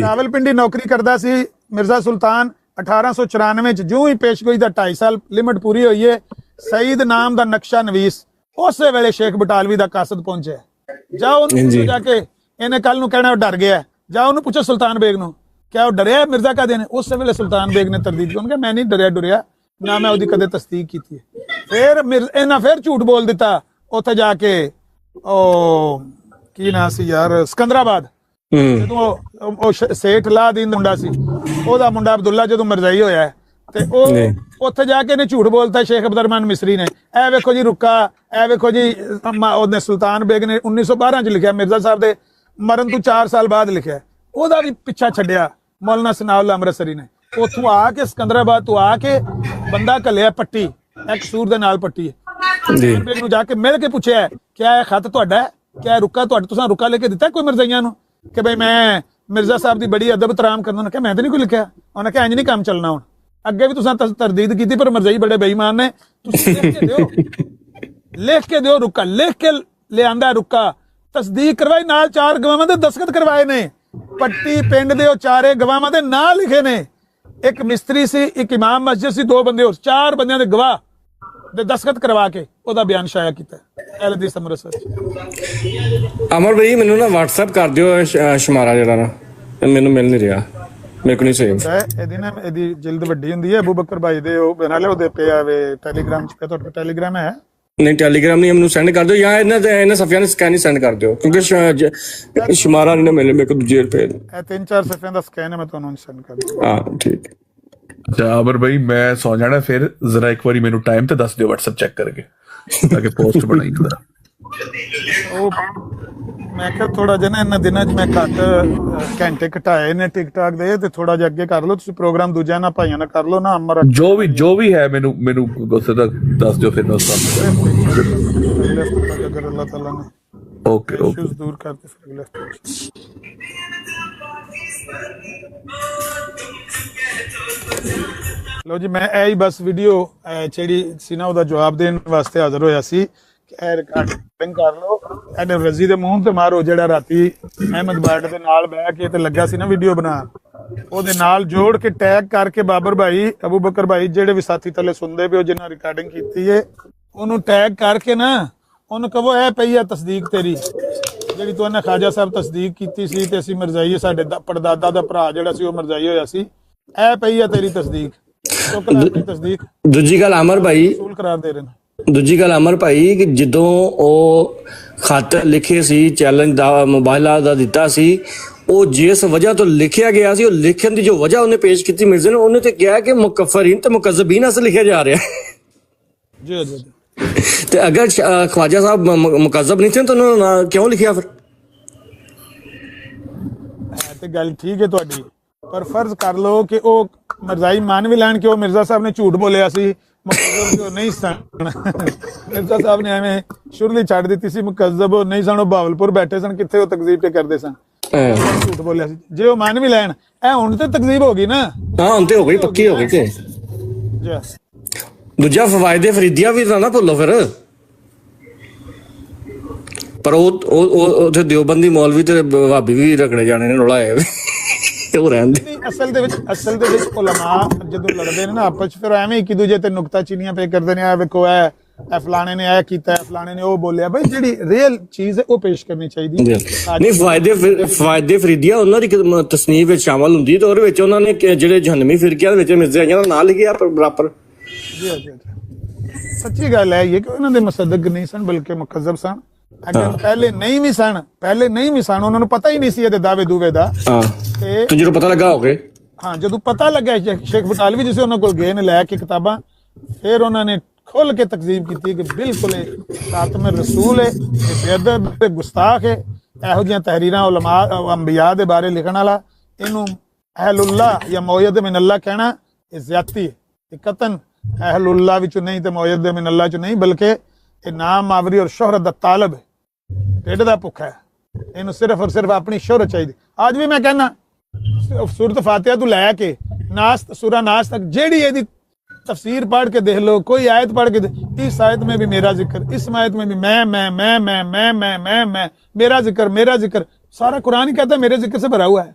ਰਾਵਲਪਿੰਡੀ ਨੌਕਰੀ ਕਰਦਾ ਸੀ ਮਿਰਜ਼ਾ ਸੁਲਤਾਨ 1894 ਚ। ਜਿਉਂ ਹੀ ਪੇਸ਼ਗੋਈ ਦਾ 2.5 ਸਾਲ ਲਿਮਟ ਪੂਰੀ ਹੋਈ ਹੈ, ਸਈਦ ਨਾਮ ਦਾ ਨਕਸ਼ਾ ਨਵੀਸ ਉਸੇ ਵੇਲੇ ਸ਼ੇਖ ਬਟਾਲਵੀ ਦਾ ਕਾਸਦ ਪਹੁੰਚਿਆ। ਜਾਓ ਉਹਨੂੰ ਜਾ ਕੇ, ਇਹਨੇ ਕੱਲ ਨੂੰ ਕਹਿਣਾ ਉਹ ਡਰ ਗਿਆ, ਜਾਓ ਉਹਨੂੰ ਪੁੱਛੋ ਸੁਲਤਾਨ ਬੇਗ ਨੂੰ क्या वो डरिया मिर्जा का देने? उस वेले सुल्तान बेग ने तरदीद की, मैं नहीं डरिया डुरिया ना, मैं उसकी कदे तस्दीक की थी। फिर इन्हें फिर झूठ बोल दिता उत्थे जाके की ना सी यार सिकंदराबाद, जो सेठ लादीन मुंडा सी, ओदा मुंडा अब्दुल्ला जो मिर्जाई होया है ते उत्थे जाके इन्हें झूठ बोलता शेख अब्दुर्रहमान मिस्री ने। ए वेखो जी रुका, ए वेखो जी ओने सुल्तान बेग ने 1912 च लिखा, मिर्जा साहब दे मरन तो 4 साल बाद लिखा, ओदा भी पिछा छड्या मौलाना सनाउल्लाह अमृतसरी ने। उथों आके सिकंदराबाद तो आके बंदा घलिया पट्टी, एक सूर दे नाल पट्टी बेग नूं जाके मिल के पूछया क्या है खत तुहाडा, क्या रुका तुहाडा, तुसां रुका लेके दिता कोई मिर्जाइयां नूं कि भाई मैं मिर्जा साहब दी बड़ी अदब तराम करना? उन्हें कहा मैं तो नहीं कोई लिखा। उन्हें कहा इंज नहीं काम चलना, हुण अगे भी तुसां तरदीद कीती पर मिर्जाई बड़े बेईमान ने, तुसीं लिख के दिओ रुका, लिख के लिआंदा रुका, तस्दीक करवाई, नाल 4 गवाहां दे दस्तखत करवाए ने, पट्टी पिंड दे चारे गवाहां दे नाम लिखे ने, एक मिस्त्री सी, एक इमाम मस्जिद सी, 2 बंदे और 4 बंदियां दे गवाह दे दस्तखत करवा के ओदा बयान शाया कीता अहले हदीस अमृतसर। अमर भाई मैनू ना व्हाट्सएप कर दियो शुमारा जेड़ा ना, मैनू मिल नहीं रहा, मेरे को नहीं सेव है। एदी ना एदी जिल्द वड्डी हुंदी है, अबू बकर भाई दे ओ नाले ओदे पे आवे टेलीग्राम च, पे तुहाडे टेलीग्राम है? नहीं टेलीग्राम नहीं, मैनू सेंड कर दो या इन्हें सफिया ने स्कैन ही सेंड कर दो, क्योंकि शुमारा नहीं ना मिले मेरे को दूजे पे। 3-4 सफियां दा स्कैन है, मैं तुहानू सेंड कर दूं। हां ठीक। अच्छा आमिर भाई मैं सौ जाना, फिर जरा एक बारी मेनू टाइम ते दस दियो व्हाट्सएप चेक करके ताकि पोस्ट बनाई जरा। ਮੈਂ ਕਿਹਾ ਥੋੜਾ ਜਿਹਾ ਨਾ ਇਹਨਾਂ ਦਿਨਾਂ 'ਚ ਮੈਂ ਘੱਟ ਘੰਟੇ ਘਟਾਏ ਨੇ ਟਿਕਟਾਕ ਦੇ, ਤੇ ਥੋੜਾ ਜਿਹਾ ਅੱਗੇ ਕਰ ਲਓ ਤੁਸੀਂ ਪ੍ਰੋਗਰਾਮ, ਦੂਜਿਆਂ ਨਾਲ ਭਾਈਆਂ ਨਾਲ ਕਰ ਲਓ ਨਾ। ਅਮਰ ਜੋ ਵੀ ਹੈ ਮੈਨੂੰ ਗੁੱਸੇ ਦਾ ਦੱਸ ਦਿਓ, ਫਿਰ ਮੈਂ ਉਸ ਅਗਰ ਅੱਲਾਹ ਤਾਲਾ ਨੇ ਓਕੇ ਇਸ਼ੂਜ਼ ਦੂਰ ਕਰਤੇ ਫਿਰ ਅਗਲੇ ਲੋ ਜੀ। ਮੈਂ ਇਹ ਹੀ ਬਸ ਵੀਡੀਓ ਜਿਹੜੀ ਸੀ ਨਾ ਉਹਦਾ ਜਵਾਬ ਦੇਣ ਵਾਸਤੇ ਹਾਜ਼ਰ ਹੋਇਆ ਸੀ ਕਿ ਇਹ ਰਿਕਾਰਡਿੰਗ ਕਰ ਲਓ, ਇਹਨੇ ਰਜ਼ੀ ਦੇ ਮੂੰਹ ਤੇ ਮਾਰੋ ਜਿਹੜਾ ਰਾਤੀ ਅਹਿਮਦ ਬਾਟ ਦੇ ਨਾਲ ਬਹਿ ਕੇ ਤੇ ਲੱਗਾ ਸੀ ਨਾ ਵੀਡੀਓ ਬਣਾਉਣ, ਉਹਦੇ ਨਾਲ ਜੋੜ ਕੇ ਟੈਗ ਕਰਕੇ ਬਾਬਰ ਭਾਈ, ਅਬੂ ਬਕਰ ਭਾਈ, ਜਿਹੜੇ ਵੀ ਸਾਥੀ ਥੱਲੇ ਸੁਣਦੇ ਪਏ ਹੋ ਜਿਨ੍ਹਾਂ ਰਿਕਾਰਡਿੰਗ ਕੀਤੀ ਏ, ਉਹਨੂੰ ਟੈਗ ਕਰਕੇ ਨਾ ਉਹਨੂੰ ਕਹੋ ਇਹ ਪਈ ਆ ਤਸਦੀਕ ਤੇਰੀ ਜਿਹੜੀ ਤੂੰ ਇਹਨੇ ਖਾਜਾ ਸਾਹਿਬ ਤਸਦੀਕ ਕੀਤੀ ਸੀ ਤੇ ਅਸੀਂ ਮਰਜ਼ਾਈ ਸਾਡੇ ਪੜਦਾਦਾ ਦਾ ਭਰਾ ਜਿਹੜਾ ਸੀ ਉਹ ਮਰਜ਼ਾਈ ਹੋਇਆ ਸੀ, ਇਹ ਪਈ ਆ ਤੇਰੀ ਤਸਦੀਕ। ਤਸਦੀਕ ਦੂਜੀ ਗੱਲ ਅਮਰ ਭਾਈ, ਰਸੂਲ ਕਰਾਰ ਦੇ ਰਹੇ ਨੇ। ਦੂਜੀ ਗੱਲ ਅਮਰ ਭਾਈ ਕਿ ਜਦੋਂ ਉਹ ਖੱਤ ਲਿਖੇ ਸੀ ਚੈਲੰਜ ਦਾ ਮੋਬਾਈਲਾਂ ਦਾ ਦਿੱਤਾ ਸੀ, ਉਹ ਜਿਸ ਵਜ੍ਹਾ ਤੋਂ ਲਿਖਿਆ ਗਿਆ ਸੀ, ਉਹ ਲਿਖਣ ਦੀ ਜੋ ਵਜ੍ਹਾ ਉਹਨੇ ਪੇਸ਼ ਕੀਤੀ ਮਿਰਜ਼ੇ ਨੇ, ਉਹਨੇ ਤੇ ਕਿਹਾ ਕਿ ਮੁਕੱਫਰੀਨ ਤੇ ਮੁਕੱਜ਼ਬੀਨ ਅਸਲ ਲਿਖਿਆ ਜਾ ਰਿਹਾ ਜੀ ਜੀ। ਤੇ ਅਗਰ ख्वाजा ਸਾਹਿਬ ਮੁਕੱਜ਼ਬ ਨਹੀਂ ਥੇ ਤਾਂ ਉਹਨਾਂ ਨੇ ਕਿਉਂ ਲਿਖਿਆ ਫਿਰ? ਤੇ ਗੱਲ ਠੀਕ ਹੈ ਤੁਹਾਡੀ, ਪਰ ਫਰਜ਼ ਕਰ ਲਓ ਕਿ ਉਹ ਮਰਜ਼ਾਈ ਮੰਨ ਵੀ ਲੈਣ ਕਿ ਉਹ ਮਿਰਜ਼ਾ ਸਾਹਿਬ ਨੇ ਝੂਠ ਬੋਲਿਆ ਸੀ, ਮੁਕੱਜ਼ਬ ਜੋ ਨਹੀਂ ਸਨ। ਮਿਰਜ਼ਾ ਸਾਹਿਬ ਨੇ ਐਵੇਂ ਸ਼ੁਰਲੀ ਛੱਡ ਦਿੱਤੀ ਸੀ, ਮੁਕੱਜ਼ਬ ਉਹ ਨਹੀਂ ਸਨ, ਉਹ ਬਾਵਲਪੁਰ ਬੈਠੇ ਸਨ, ਕਿੱਥੇ ਉਹ ਤਕਜ਼ੀਬ ਤੇ ਕਰਦੇ ਸਨ, ਝੂਠ ਬੋਲਿਆ ਸੀ। ਜੇ ਉਹ ਮੰਨ ਵੀ ਲੈਣ, ਇਹ ਹੁਣ ਤੇ ਤਕਜ਼ੀਬ ਹੋ ਗਈ ਨਾ। ਹਾਂ ਹੁਣ ਤੇ ਹੋ ਗਈ, ਪੱਕੀ ਹੋ ਗਈ। ਤੇ ਦੂਜਾ ਫਵਾਇਦੇ ਫਰੀਦੀਆਂ ਵੀ ਨਾ ਭੁੱਲੋ ਫਿਰ। ਪਰ ਉਹ ਉੱਥੇ ਦਿਓਬੰਦੀ ਮੌਲਵੀ ਤੇ ਵਹਾਬੀ ਵੀ ਰਗੜੇ ਜਾਣੇ ਨੇ, ਰੌਲਾ ਹੈ ਉਹ ਰਹਿੰਦੇ। ਅਸਲ ਦੇ ਵਿੱਚ ਉਲਮਾ ਜਦੋਂ ਲੜਦੇ ਨੇ ਨਾ ਆਪਸ ਚ, ਫਿਰ ਐਵੇਂ ਇੱਕ ਦੂਜੇ ਤੇ ਨੁਕਤਾ ਚੀਨੀਆਂ ਪੇ ਕਰਦੇ ਨੇ, ਆ ਵੇਖੋ ਇਹ ਫਲਾਣੇ ਨੇ ਇਹ ਕੀਤਾ, ਫਲਾਣੇ ਨੇ ਉਹ ਬੋਲਿਆ। ਬਈ ਜਿਹੜੀ ਰੀਅਲ ਚੀਜ਼ ਹੈ ਉਹ ਪੇਸ਼ ਕਰਨੀ ਚਾਹੀਦੀ। ਨਹੀਂ ਫਵਾਇਦੇ ਫਰੀਦੀਆਂ ਉਹਨਾਂ ਦੀ ਤਸਨੀਫ ਵਿੱਚ ਸ਼ਾਮਲ ਹੁੰਦੀ, ਤੇ ਉਹਦੇ ਵਿੱਚ ਉਹਨਾਂ ਨੇ ਜਿਹੜੇ ਜਹਨਮੀ ਫਿਰਕਿਆਂ ਦੇ ਵਿੱਚ ਮਿਰਜ਼ਾ ਦਾ ਨਾਂ ਲਿਖਿਆ ਬਰਾਬਰ। ਸੱਚੀ ਗੱਲ ਹੈ ਇਹ ਕਿ ਉਹਨਾਂ ਦੇ ਮੁਸੱਦਕ ਨਹੀਂ ਸਨ, ਬਲਕਿ ਮੁਕੱਜ਼ਬ ਸਨ। ਅਗਰ ਪਹਿਲੇ ਨਹੀਂ ਵੀ ਸਨ, ਉਹਨਾਂ ਨੂੰ ਪਤਾ ਹੀ ਨਹੀਂ ਸੀ ਇਹਦੇ ਦਾਅਵੇ ਦੂਵੇ ਦਾ। ਤੇ ਜਦੋਂ ਪਤਾ ਲੱਗਾ ਹੋ ਗਏ, ਹਾਂ ਜਦੋਂ ਪਤਾ ਲੱਗਾ ਸ਼ੇਖ ਬਟਾਲਵੀ ਜਿਸੇ ਉਹਨਾਂ ਕੋਲ ਗਏ ਨੇ ਲੈ ਕੇ ਕਿਤਾਬਾਂ, ਫਿਰ ਉਹਨਾਂ ਨੇ ਖੁੱਲ ਕੇ ਤਕਜ਼ੀਬ ਕੀਤੀ ਕਿ ਬਿਲਕੁਲ ਇਹ ਖਾਤਮੇ ਰਸੂਲ ਹੈ, ਬੇਅਦਬ ਤੇ ਗੁਸਤਾਖ ਹੈ। ਇਹੋ ਜਿਹੀਆਂ ਤਹਿਰੀਰਾਂ ਉਲਮਾ ਅੰਬਿਆ ਦੇ ਬਾਰੇ ਲਿਖਣ ਵਾਲਾ, ਇਹਨੂੰ ਅਹਲੁल्लाह ਜਾਂ ਮੌਯਦ ਮਿਨ ਅੱਲਾਹ ਕਹਿਣਾ ਇਹ ਜ਼ਿਆਦਤੀ ਹੈ। ਇਹ ਕਤਨ ਅਹਲੁल्लाह ਵਿੱਚੋਂ ਨਹੀਂ ਤੇ ਮੌਯਦ ਮਿਨ ਅੱਲਾਹ ਚੋਂ ਨਹੀਂ, ਬਲਕਿ ਇਹ ਨਾਮ ਮਾਵਰੀ ਔਰ ਸ਼ੋਹਰਤ ਦਾ ਤਾਲਬ ਹੈ, ਢਿੱਡ ਦਾ ਭੁੱਖਾ ਹੈ। ਇਹਨੂੰ ਸਿਰਫ ਔਰ ਸਿਰਫ ਆਪਣੀ ਸ਼ੋਹਰਤ ਚਾਹੀਦੀ। ਅੱਜ ਵੀ ਮੈਂ ਕਹਿੰਦਾ ਸੂਰਤ ਫਾਤਿਹਾ ਤੋਂ ਲੈ ਕੇ सूरा नास तक जेडी यदि तफसीर पढ़ के देख लो, कोई आयत पढ़ के इस आयत में भी मेरा जिक्र, इस आयत में भी मैं मेरा जिक्र। सारा कुरान ही कहता है मेरे जिक्र से भरा हुआ है,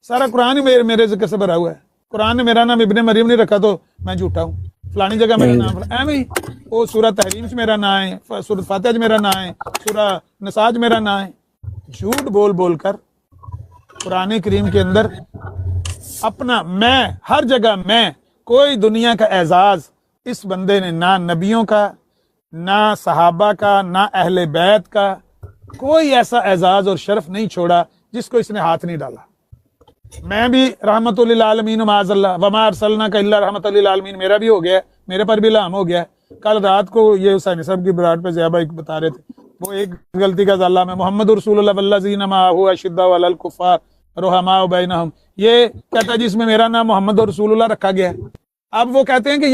सारा कुरान ही मेरे जिक्र से भरा हुआ है। कुरान ने मेरा नाम इब्ने मरियम नहीं रखा तो मैं झूठा हूँ, फलानी जगह मेरा नाम एवं ही वो सूरह तहरीम च मेरा नाम है, सूरत फातिहा च मेरा नाम है, सूरह नसा च मेरा नाम है। झूठ बोल बोल कर कुरान करीम के अंदर अपना मैं, हर जगह मैं, कोई दुनिया का एजाज इस बंदे ने ना नबियों का, ना सहाबा का, ना अहले बैत का, कोई ऐसा एजाज और शर्फ नहीं छोड़ा जिसको इसने हाथ नहीं डाला। मैं भी रहमतुल लिल आलमीन माज़अल्लाह वमा अरसलनाका इल्ला रहमतुल लिल आलमीन, मेरा भी हो गया, मेरे पर भी इल्हाम हो गया। कल रात को ये हुसैन साहब की बरात पे ज़िया भाई बता रहे थे, वो एक गलती का ज़ाला में मोहम्मद रसूलुल्लाह वल्लज़ीना माअहू अशिद्दाउ अलल कुफ़ार रुहमाउ बैनहुम, ये कहता है जिसमें मेरा नाम मोहम्मद रसूलुल्लाह रखा गया। अब वो कहते हैं कि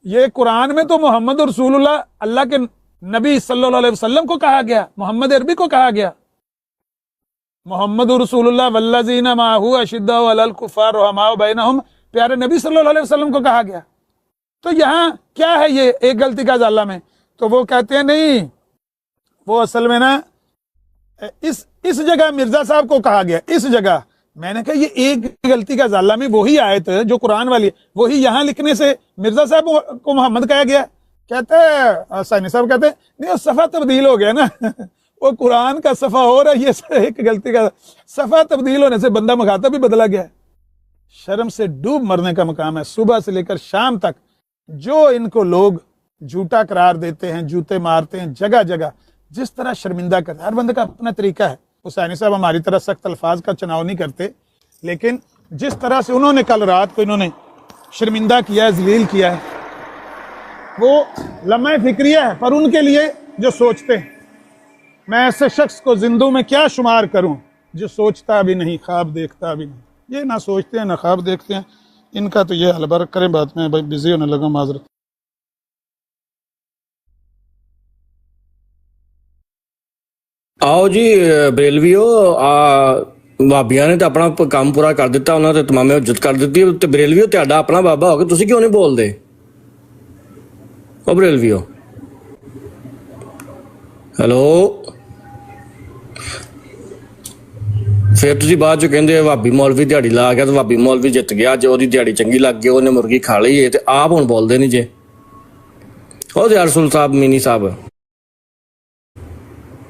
ये कुरान में तो मोहम्मद रसूलुल्लाह अल्लाह के नबी सल्लल्लाहु अलैहि वसल्लम को कहा गया, मोहम्मद अरबी को कहा गया। मोहम्मद रसूलुल्लाह वल्लज़ीना माअहू अशिद्दाउ अलल कुफ़ार रुहमाउ बैनहुम, प्यारे नबी सल्लल्लाहु अलैहि वसल्लम को कहा गया। तो यहाँ क्या है ये एक गलती का ज़ाला में, तो वो कहते हैं नहीं, वो असल में ना इस जगह मिर्जा साहब को कहा गया, इस जगह। मैंने कहा ये एक गलती का ज़ाला में वही आयत जो कुरान वाली है, वही यहाँ लिखने से मिर्जा साहब को मोहम्मद कहा गया। कहते हैं साइनी साहब कहते हैं नहीं सफ़ा तब्दील हो गया ना वो कुरान का सफ़ा हो रहा है, ये एक गलती का सफ़ा तब्दील होने से बंदा मुखातब भी बदला गया। शर्म से डूब मरने का मकाम है। सुबह से लेकर शाम तक जो इनको लोग झूठा करार देते हैं, जूते मारते हैं, जगह जगह जिस तरह शर्मिंदा करते हैं। हर बंदे का अपना तरीका है। हुसैनी साहब हमारी तरह सख्त अल्फाज का चुनाव नहीं करते, लेकिन जिस तरह से उन्होंने कल रात को इन्होंने शर्मिंदा किया है, जलील किया है, वो लम्हा फिक्रिया है। पर उनके लिए जो सोचते हैं मैं ऐसे शख्स को जिंदों में क्या शुमार करूं जो सोचता भी नहीं, ख्वाब देखता भी नहीं। ये ना सोचते हैं ना ख्वाब देखते हैं, इनका तो ये अलबर करें बात में, भाई बिजी होने लगा, माजरत। ਆਓ ਜੀ ਬਰੇਲਵੀਓ, ਭਾਬੀਆਂ ਨੇ ਤਾਂ ਆਪਣਾ ਕੰਮ ਪੂਰਾ ਕਰ ਦਿੱਤਾ, ਉਹਨਾਂ ਤੇ ਤਮਾਮੇ ਇੱਜ਼ਤ ਕਰ ਦਿੱਤੀ, ਤੇ ਬਰੇਲਵੀਓ ਤੁਹਾਡਾ ਆਪਣਾ ਬਾਬਾ ਹੋ ਕੇ ਤੁਸੀਂ ਕਿਉਂ ਨਹੀਂ ਬੋਲਦੇ? ਉਹ ਬਰੇਲਵੀਓ, ਹੈਲੋ। ਫਿਰ ਤੁਸੀਂ ਬਾਅਦ ਚ ਕਹਿੰਦੇ ਭਾਬੀ ਮੌਲਵੀ ਦਿਹਾੜੀ ਲਾ ਗਿਆ ਤੇ ਭਾਬੀ ਮੌਲਵੀ ਜਿੱਤ ਗਿਆ, ਅੱਜ ਉਹਦੀ ਦਿਹਾੜੀ ਚੰਗੀ ਲੱਗ ਗਈ, ਉਹਨੇ ਮੁਰਗੀ ਖਾ ਲਈ, ਤੇ ਆਪ ਹੁਣ ਬੋਲਦੇ ਨਹੀਂ ਜੇ। ਉਹ ਯਾਰ ਰਸੂਲ ਸਾਹਿਬ, ਮੀਨੀ ਸਾਹਿਬ,